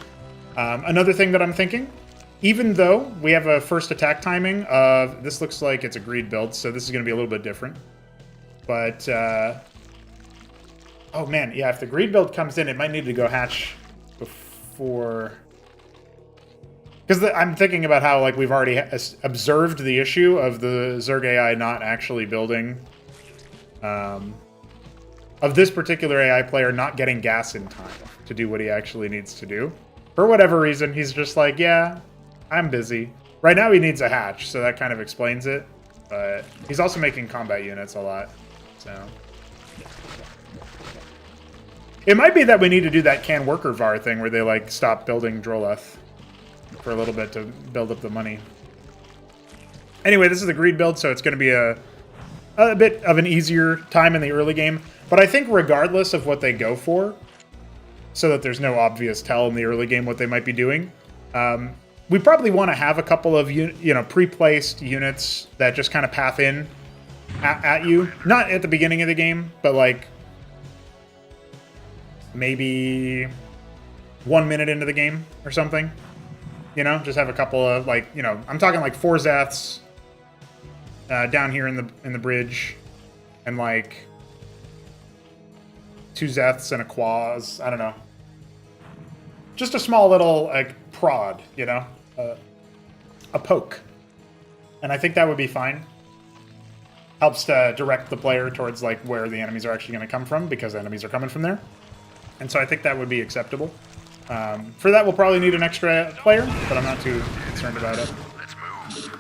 Another thing that I'm thinking, even though we have a first attack timing of, this looks like it's a greed build, so this is going to be a little bit different. But Oh man, yeah, if the greed build comes in, it might need to go hatch before... Because I'm thinking about how, like, we've already observed the issue of the Zerg AI not actually building... of this particular AI player not getting gas in time to do what he actually needs to do. For whatever reason, he's just like, yeah, I'm busy. Right now he needs a hatch, so that kind of explains it. But he's also making combat units a lot, so... It might be that we need to do that can worker var thing where they, like, stop building Droleth for a little bit to build up the money. Anyway, this is the greed build, so it's going to be a bit of an easier time in the early game. But I think regardless of what they go for, so that there's no obvious tell in the early game what they might be doing, we probably want to have a couple of pre-placed units that just kind of path in at you. Not at the beginning of the game, but like maybe 1 minute into the game or something. You know, just have a couple of, like, you know, I'm talking like 4 Zeths down here in the bridge, and like 2 Zeths and a Quaz. I don't know. Just a small little, like, prod, you know? A poke. And I think that would be fine. Helps to direct the player towards, like, where the enemies are actually going to come from, because enemies are coming from there. And so I think that would be acceptable. For that, we'll probably need an extra player, but I'm not too concerned about it. Let's move.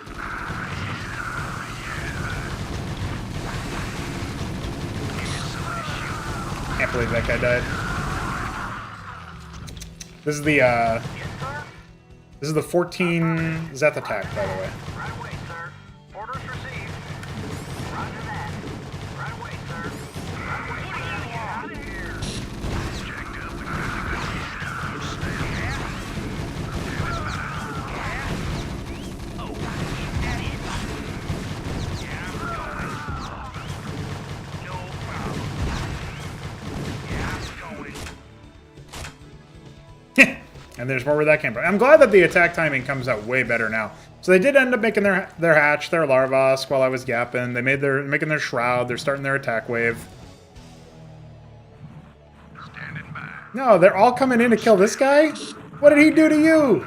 Can't believe that guy died. This is the 14 Zeth attack, by the way. Right away, sir. Orders received. Roger that. Right away, sir. Right away, sir. Get out of here. Jacked up and good to go. And there's more where that came from. I'm glad that the attack timing comes out way better now. So they did end up making their hatch, their Larvask while I was gapping. They making their shroud. They're starting their attack wave. Standing by. No, they're all coming in to kill this guy? What did he do to you? Go, go,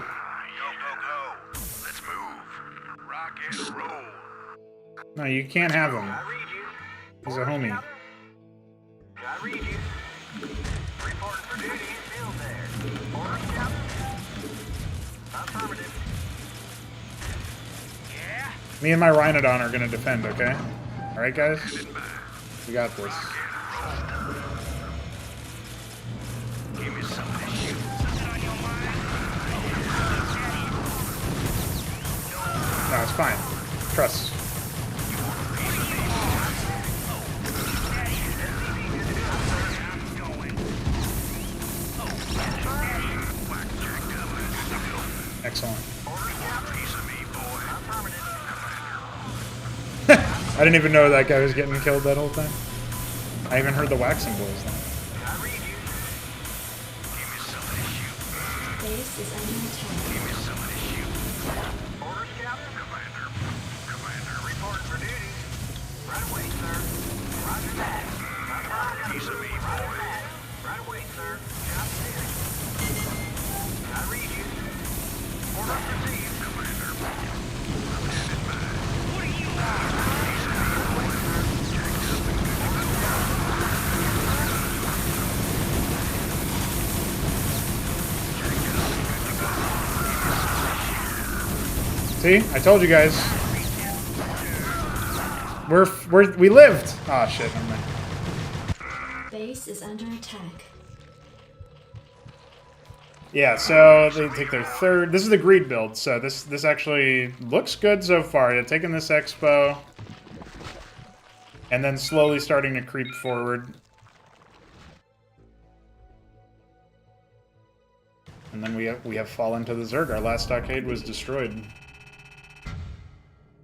go. Let's move. Rock and roll. No, you can't have him. I read you. He's a homie. I read you. Reporting for duty. Field there. Orders, Captain. Affirmative. Me and my Rhinodon are gonna defend, okay? Alright, guys? We got this. Give me some of this shit. No, it's fine. Trust. Excellent. I didn't even know that guy was getting killed that whole time. I even heard the waxing boys then. I read you. Give me some of this shit. Base is under attack. Give me some of this shit. Orders, Captain. Commander. Commander. Reporting for duty. Right away, sir. Roger that. Piece of me, Roger boy. that. Right away, sir. Job finished. I read you. Orders received. Commander. See? I told you guys. We lived! Aw, shit, never mind. Base is under attack. Yeah, so they take their third. This is the greed build, so this actually looks good so far. Yeah, taking this expo, and then slowly starting to creep forward. And then we have fallen to the Zerg. Our last stockade was destroyed.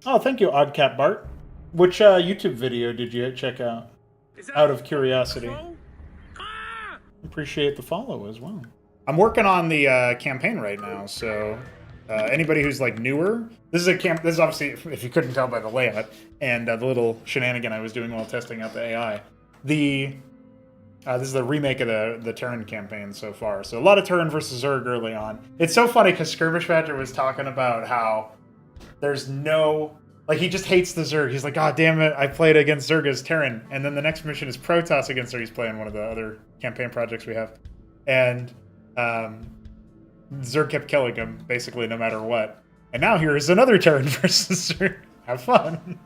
Oh, thank you, Oddcat Bart. Which YouTube video did you check out? Out of curiosity. Appreciate the follow as well. I'm working on the campaign right now, so anybody who's like newer, this is obviously, if you couldn't tell by the layout and the little shenanigan I was doing while testing out the AI. This is the remake of the Terran campaign so far. So a lot of Terran versus Zerg early on. It's so funny because Skirmish Badger was talking about how there's no... Like, he just hates the Zerg. He's like, God damn it, I played against Zerg as Terran. And then the next mission is Protoss against Zerg. He's playing one of the other campaign projects we have. And Zerg kept killing him, basically, no matter what. And now here's another Terran versus Zerg. Have fun.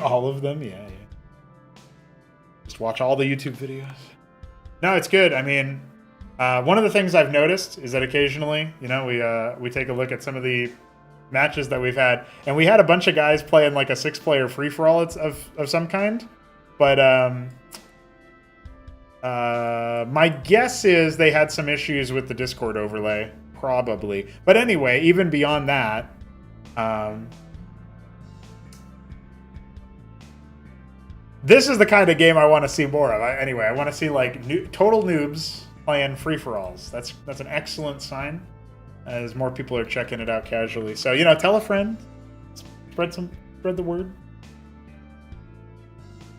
All of them? Yeah. Just watch all the YouTube videos. No, it's good. I mean, one of the things I've noticed is that occasionally, you know, we take a look at some of the matches that we've had, and we had a bunch of guys playing like a 6-player free-for-all of some kind. But my guess is they had some issues with the Discord overlay, probably. But anyway, even beyond that, this is the kind of game I want to see more of. Anyway, I want to see like total noobs playing free-for-alls. That's an excellent sign, as more people are checking it out casually. So, you know, tell a friend, spread the word.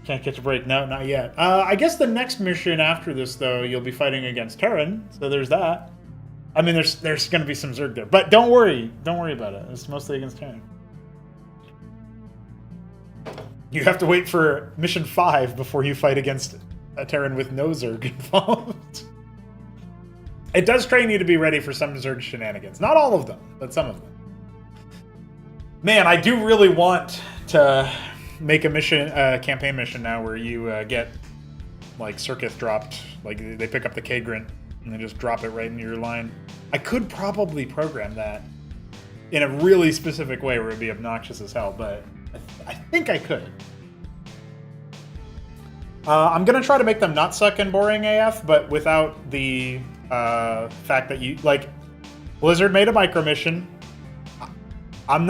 Can't catch a break. No, not yet. I guess the next mission after this, though, you'll be fighting against Terran. So there's that. I mean, there's going to be some Zerg there, but don't worry about it. It's mostly against Terran. You have to wait for mission 5 before you fight against a Terran with no Zerg involved. It does train you to be ready for some Zerg shenanigans. Not all of them, but some of them. Man, I do really want to make a mission, campaign mission now where you get like Circuit dropped. Like they pick up the Kagrant and they just drop it right into your line. I could probably program that in a really specific way where it'd be obnoxious as hell, but I think I could. I'm going to try to make them not suck and boring AF, but without the fact that you... Like, Blizzard made a micro mission. I'm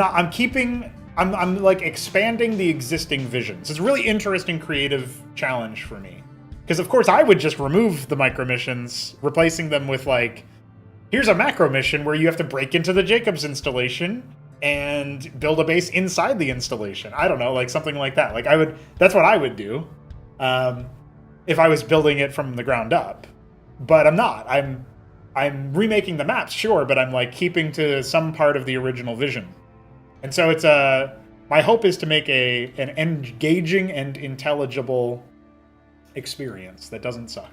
like expanding the existing visions. It's a really interesting creative challenge for me. Because of course I would just remove the micro missions, replacing them with like, here's a macro mission where you have to break into the Jacobs installation and build a base inside the installation. I don't know, like something like that. Like that's what I would do if I was building it from the ground up. But I'm not. I'm remaking the maps, sure, but I'm like keeping to some part of the original vision. And so it's my hope is to make an engaging and intelligible experience that doesn't suck.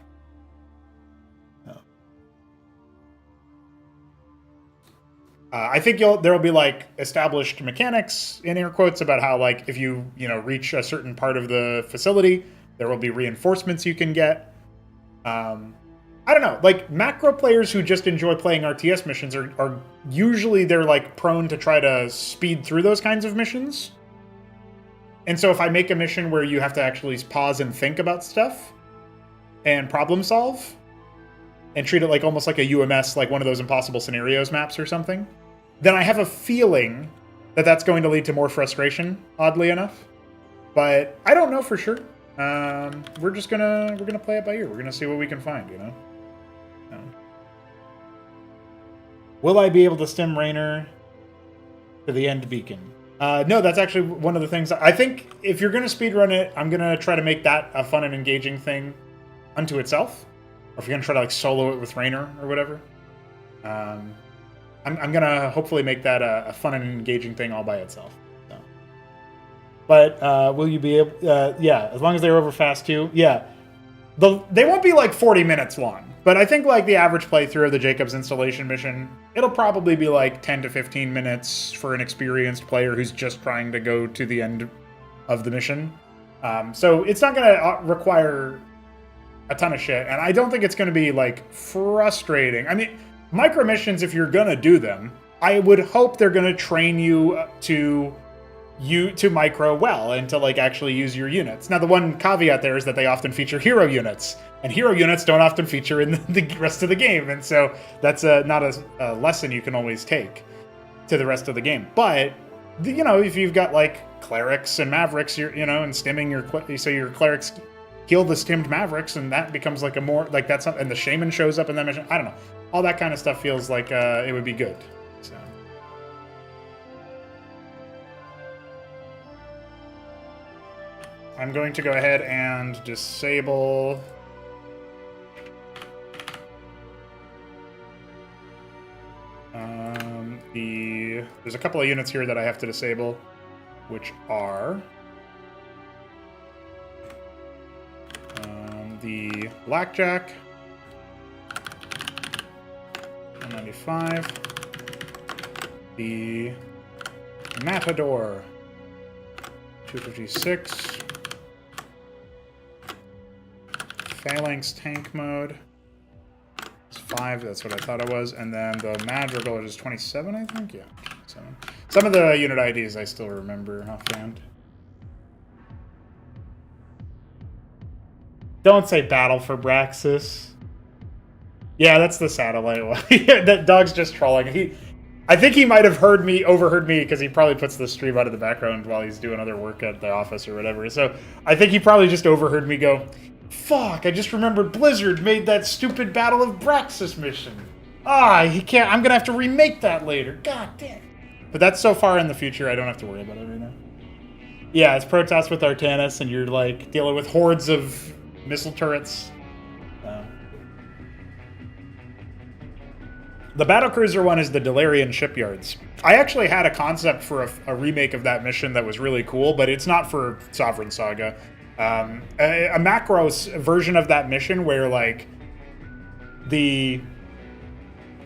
I think there will be like established mechanics in air quotes about how like if you reach a certain part of the facility, there will be reinforcements you can get. I don't know, like macro players who just enjoy playing RTS missions are usually they're like prone to try to speed through those kinds of missions. And so if I make a mission where you have to actually pause and think about stuff and problem solve and treat it like almost like a UMS, like one of those impossible scenarios maps or something, then I have a feeling that that's going to lead to more frustration, oddly enough. But I don't know for sure. We're gonna play it by ear. We're gonna see what we can find, you know? Will I be able to stem Raynor to the end beacon? No, that's actually one of the things. I think if you're gonna speedrun it, I'm gonna try to make that a fun and engaging thing unto itself. Or if you're gonna try to like solo it with Raynor or whatever. I'm gonna hopefully make that a fun and engaging thing all by itself. So. But will you be able? Yeah, as long as they're over fast too. Yeah, they won't be like 40 minutes long. But I think like the average playthrough of the Jacobs installation mission, it'll probably be like 10 to 15 minutes for an experienced player who's just trying to go to the end of the mission. So it's not gonna require a ton of shit, and I don't think it's gonna be like frustrating. I mean, micro missions, if you're gonna do them, I would hope they're gonna train you to micro well and to like actually use your units. Now the one caveat there is that they often feature hero units, and hero units don't often feature in the rest of the game, and so that's not a lesson you can always take to the rest of the game. But if you've got like clerics and mavericks, and stimming your clerics heal the stimmed mavericks, and that becomes like a more like that's and the shaman shows up in that mission. I don't know, all that kind of stuff feels like it would be good. So. I'm going to go ahead and disable... There's a couple of units here that I have to disable, which are... the Blackjack, 195, the Matador, 256, Phalanx tank mode, it's 5, that's what I thought it was, and then the Madrigal is 27, I think? Yeah, 27. Some of the unit IDs I still remember offhand. Don't say battle for Braxis. Yeah, that's the satellite one. That dog's just trolling. I think he might have overheard me, because he probably puts the stream out of the background while he's doing other work at the office or whatever. So I think he probably just overheard me go, fuck, I just remembered Blizzard made that stupid Battle of Braxis mission. He can't, I'm gonna have to remake that later. God damn. But that's so far in the future, I don't have to worry about it right now. Yeah, it's Protoss with Artanis, and you're like dealing with hordes of missile turrets. The battlecruiser one is the Delarian shipyards. I actually had a concept for a remake of that mission that was really cool, but it's not for Sovereign Saga. A macro version of that mission where like the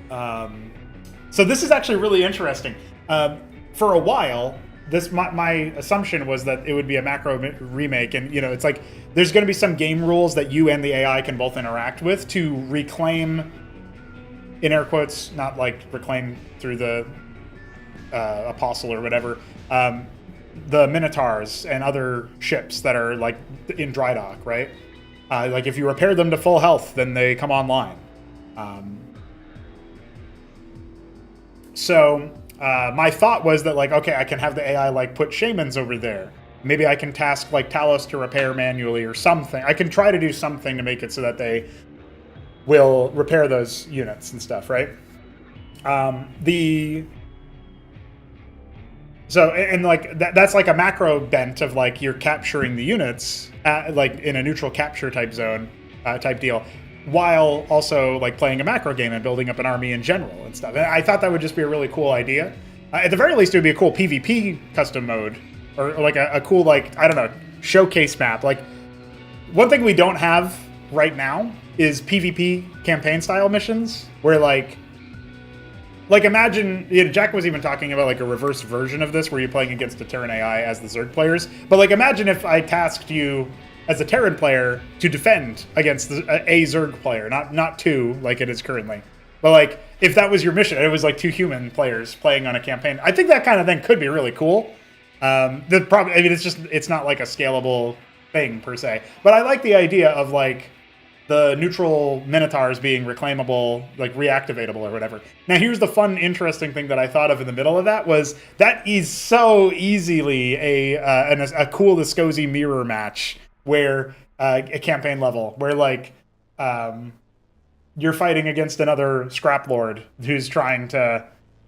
so this is actually really interesting. For a while, my assumption was that it would be a macro remake, and you know, it's like there's going to be some game rules that you and the AI can both interact with to reclaim, in air quotes, not like reclaim through the apostle or whatever, the Minotaurs and other ships that are like in dry dock, right? Like if you repair them to full health, then they come online. So my thought was that like, okay, I can have the AI like put shamans over there. Maybe I can task like Talos to repair manually or something. I can try to do something to make it so that they will repair those units and stuff, right? That's like a macro bent of like you're capturing the units like in a neutral capture type zone type deal, while also like playing a macro game and building up an army in general and stuff. And I thought that would just be a really cool idea. At the very least, it would be a cool PvP custom mode, or like a cool, like, I don't know, showcase map. Like, one thing we don't have right now is PvP campaign style missions where like imagine, you know, Jack was even talking about like a reverse version of this where you're playing against the Terran AI as the Zerg players. But like imagine if I tasked you as a Terran player to defend against a Zerg player, not two like it is currently. But like if that was your mission, it was like two human players playing on a campaign. I think that kind of thing could be really cool. The problem, I mean, it's not like a scalable thing per se. But I like the idea of like the neutral Minotaurs being reclaimable, like reactivatable or whatever. Now here's the fun, interesting thing that I thought of in the middle of that was that is so easily a cool Viscosi mirror match where a campaign level where like you're fighting against another scrap lord who's trying to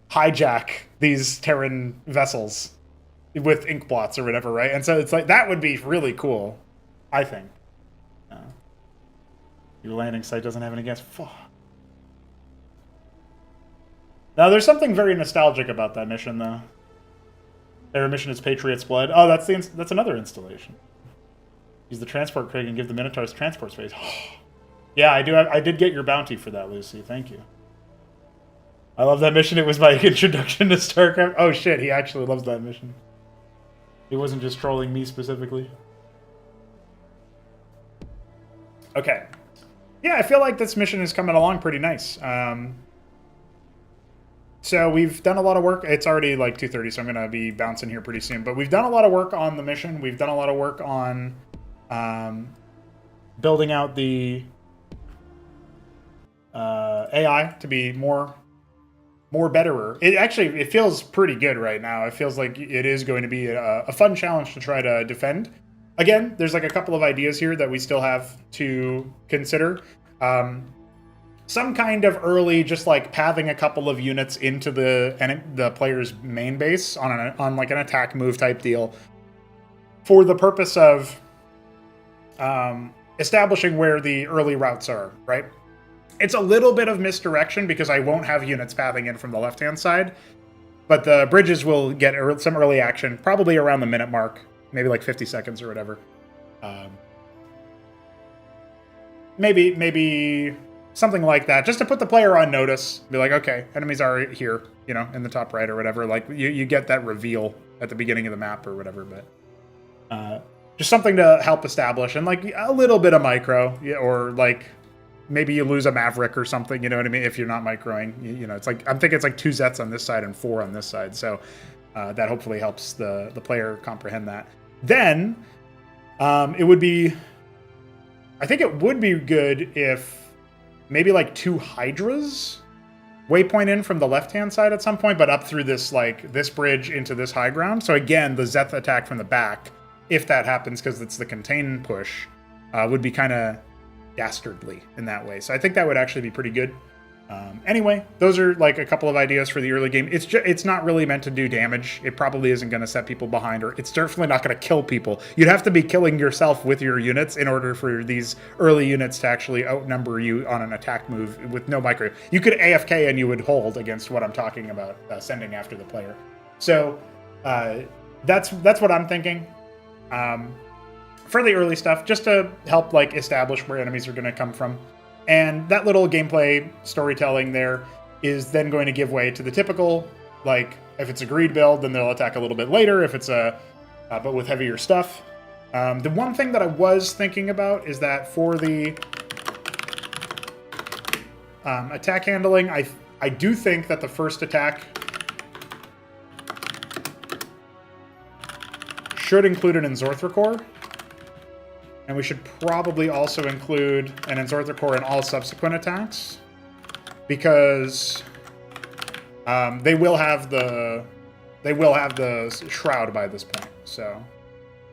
hijack these Terran vessels with ink blots or whatever, right? And so it's like that would be really cool, I think. Your landing site doesn't have any gas. Fuck. Now, there's something very nostalgic about that mission, though. Their mission is Patriot's Blood. Oh, that's another installation. Use the transport crate and give the Minotaurs transport space. Yeah, I did get your bounty for that, Lucy. Thank you. I love that mission. It was my introduction to Starcraft. Oh, shit. He actually loves that mission. He wasn't just trolling me specifically. Okay. Yeah, I feel like this mission is coming along pretty nice. So we've done a lot of work. It's already like 2:30, so I'm going to be bouncing here pretty soon. But we've done a lot of work on the mission. We've done a lot of work on building out the AI to be more betterer. It feels pretty good right now. It feels like it is going to be a fun challenge to try to defend. Again, there's like a couple of ideas here that we still have to consider. Some kind of early, just like pathing a couple of units into the player's main base on like an attack move type deal, for the purpose of establishing where the early routes are, right? It's a little bit of misdirection because I won't have units pathing in from the left-hand side, but the bridges will get some early action, probably around the minute mark, maybe like 50 seconds or whatever. Maybe something like that, just to put the player on notice. Be like, okay, enemies are here, you know, in the top right or whatever. Like, you get that reveal at the beginning of the map or whatever, but just something to help establish, and like a little bit of micro, or like maybe you lose a Maverick or something, you know what I mean, if you're not microing. You know, it's like, I'm thinking it's like 2 Zets on this side and 4 on this side, so that hopefully helps the player comprehend that. Then it would be, I think it would be good if maybe like 2 Hydras waypoint in from the left-hand side at some point, but up through this, like, this bridge into this high ground. So again, the Zeth attack from the back, if that happens, because it's the contain push, would be kind of dastardly in that way. So I think that would actually be pretty good. Anyway, those are like a couple of ideas for the early game. It's not really meant to do damage. It probably isn't going to set people behind, or it's definitely not going to kill people. You'd have to be killing yourself with your units in order for these early units to actually outnumber you on an attack move with no micro. You could AFK and you would hold against what I'm talking about, sending after the player. So that's what I'm thinking. For the early stuff, just to help like establish where enemies are going to come from. And that little gameplay storytelling there is then going to give way to the typical, like, if it's a greed build, then they'll attack a little bit later, if it's but with heavier stuff. The one thing that I was thinking about is that for the attack handling, I do think that the first attack should include an Enzorthra Core. And we should probably also include an Enzorthra Core in all subsequent attacks, because they will have the Shroud by this point. So,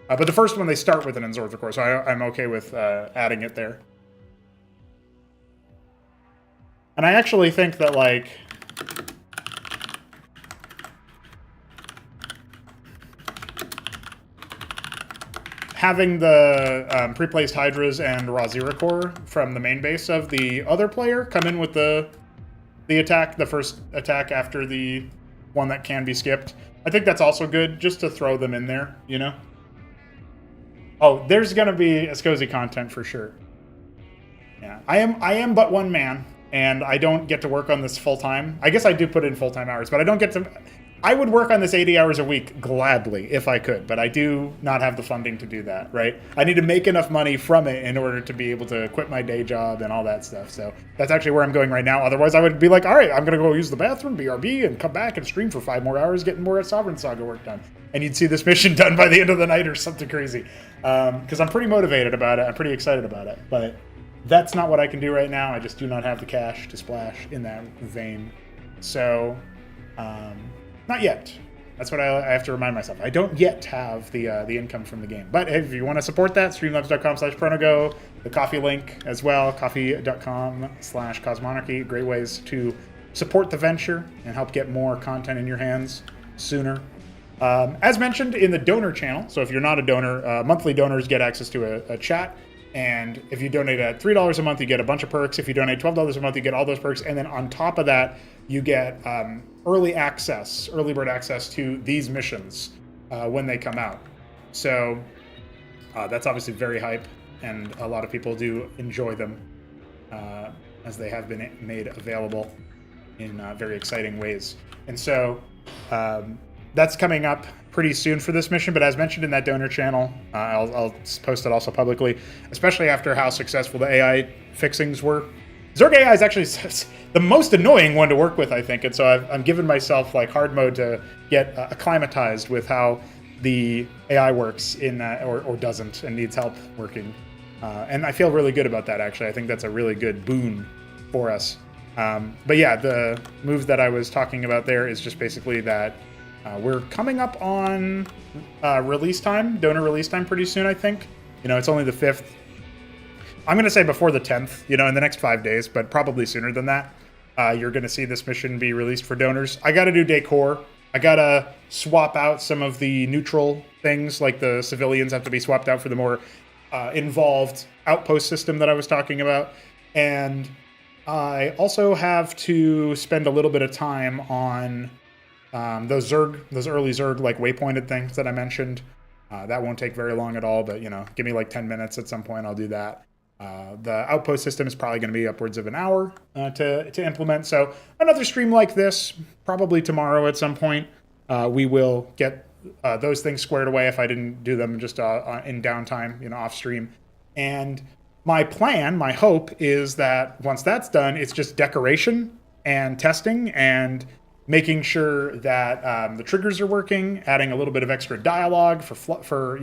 but the first one they start with an Enzorthra Core, so I'm okay with adding it there. And I actually think that, like, having the pre-placed Hydras and Razira Core from the main base of the other player come in with the attack, the first attack after the one that can be skipped. I think that's also good, just to throw them in there, you know? Oh, there's gonna be Escozy content for sure. Yeah, I am but one man, and I don't get to work on this full time. I guess I do put in full-time hours, but I don't get to. I would work on this 80 hours a week gladly if I could, but I do not have the funding to do that, right? I need to make enough money from it in order to be able to quit my day job and all that stuff. So that's actually where I'm going right now. Otherwise, I would be like, all right, I'm going to go use the bathroom, BRB, and come back and stream for 5 more hours, getting more Sovereign Saga work done. And you'd see this mission done by the end of the night or something crazy. Because I'm pretty motivated about it. I'm pretty excited about it. But that's not what I can do right now. I just do not have the cash to splash in that vein. So, not yet. That's what I have to remind myself. I don't yet have the income from the game. But if you want to support that, streamlabs.com/pronogo, the Coffee link as well, coffee.com/cosmonarchy. Great ways to support the venture and help get more content in your hands sooner. As mentioned in the donor channel, so if you're not a donor, monthly donors get access to a chat. And if you donate at $3 a month, you get a bunch of perks. If you donate $12 a month, you get all those perks. And then on top of that, you get early bird access to these missions when they come out. So that's obviously very hype, and a lot of people do enjoy them as they have been made available in very exciting ways. And so that's coming up pretty soon for this mission, but as mentioned in that donor channel, I'll post it also publicly, especially after how successful the AI fixings were. Zerg AI is actually the most annoying one to work with, I think, and so I'm giving myself like hard mode to get acclimatized with how the AI works in or doesn't and needs help working. And I feel really good about that, actually. I think that's a really good boon for us. But yeah, the move that I was talking about there is just basically that we're coming up on release time, donor release time pretty soon, I think. You know, it's only the 5th. I'm going to say before the 10th, you know, in the next 5 days, but probably sooner than that. You're going to see this mission be released for donors. I got to do decor. I got to swap out some of the neutral things, like the civilians have to be swapped out for the more involved outpost system that I was talking about. And I also have to spend a little bit of time on those early Zerg like waypointed things that I mentioned. That won't take very long at all, but give me like 10 minutes at some point, I'll do that. The outpost system is probably going to be upwards of an hour to implement. So another stream like this, probably tomorrow at some point, we will get those things squared away if I didn't do them just in downtime, off stream. And my plan, my hope is that once that's done, it's just decoration and testing and making sure that the triggers are working, adding a little bit of extra dialogue for flavor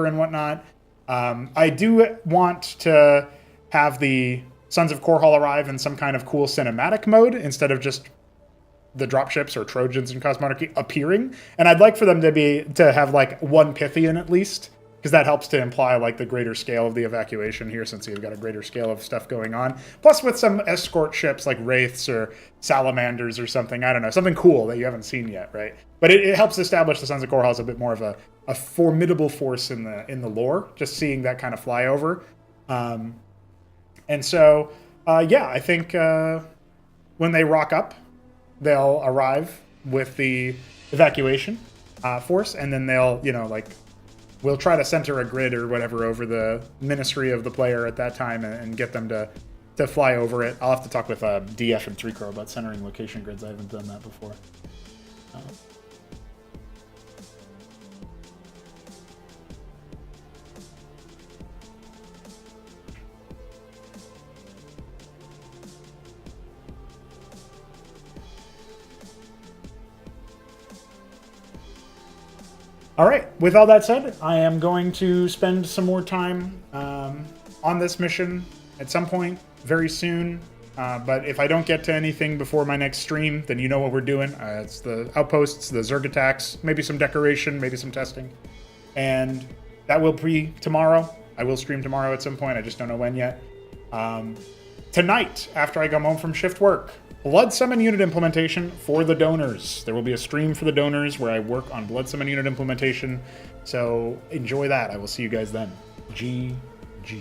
and whatnot. I do want to have the Sons of Korhal arrive in some kind of cool cinematic mode instead of just the dropships or Trojans and Cosmonarchy appearing. And I'd like for them to have like one Pythian at least, because that helps to imply like the greater scale of the evacuation here, since you've got a greater scale of stuff going on. Plus with some escort ships like Wraiths or Salamanders or something, I don't know, something cool that you haven't seen yet, right? But it helps establish the Sons of Korhal as a bit more of a formidable force in the lore, just seeing that kind of flyover. And so, I think when they rock up, they'll arrive with the evacuation force, and then they'll, we'll try to center a grid or whatever over the ministry of the player at that time and get them to fly over it. I'll have to talk with DF and 3Crow about centering location grids. I haven't done that before. All right, with all that said, I am going to spend some more time on this mission at some point very soon. But if I don't get to anything before my next stream, then you know what we're doing. It's the outposts, the Zerg attacks, maybe some decoration, maybe some testing. And that will be tomorrow. I will stream tomorrow at some point. I just don't know when yet. Tonight, after I come home from shift work, Blood Summon unit implementation for the donors. There will be a stream for the donors where I work on Blood Summon unit implementation. So enjoy that. I will see you guys then. GG.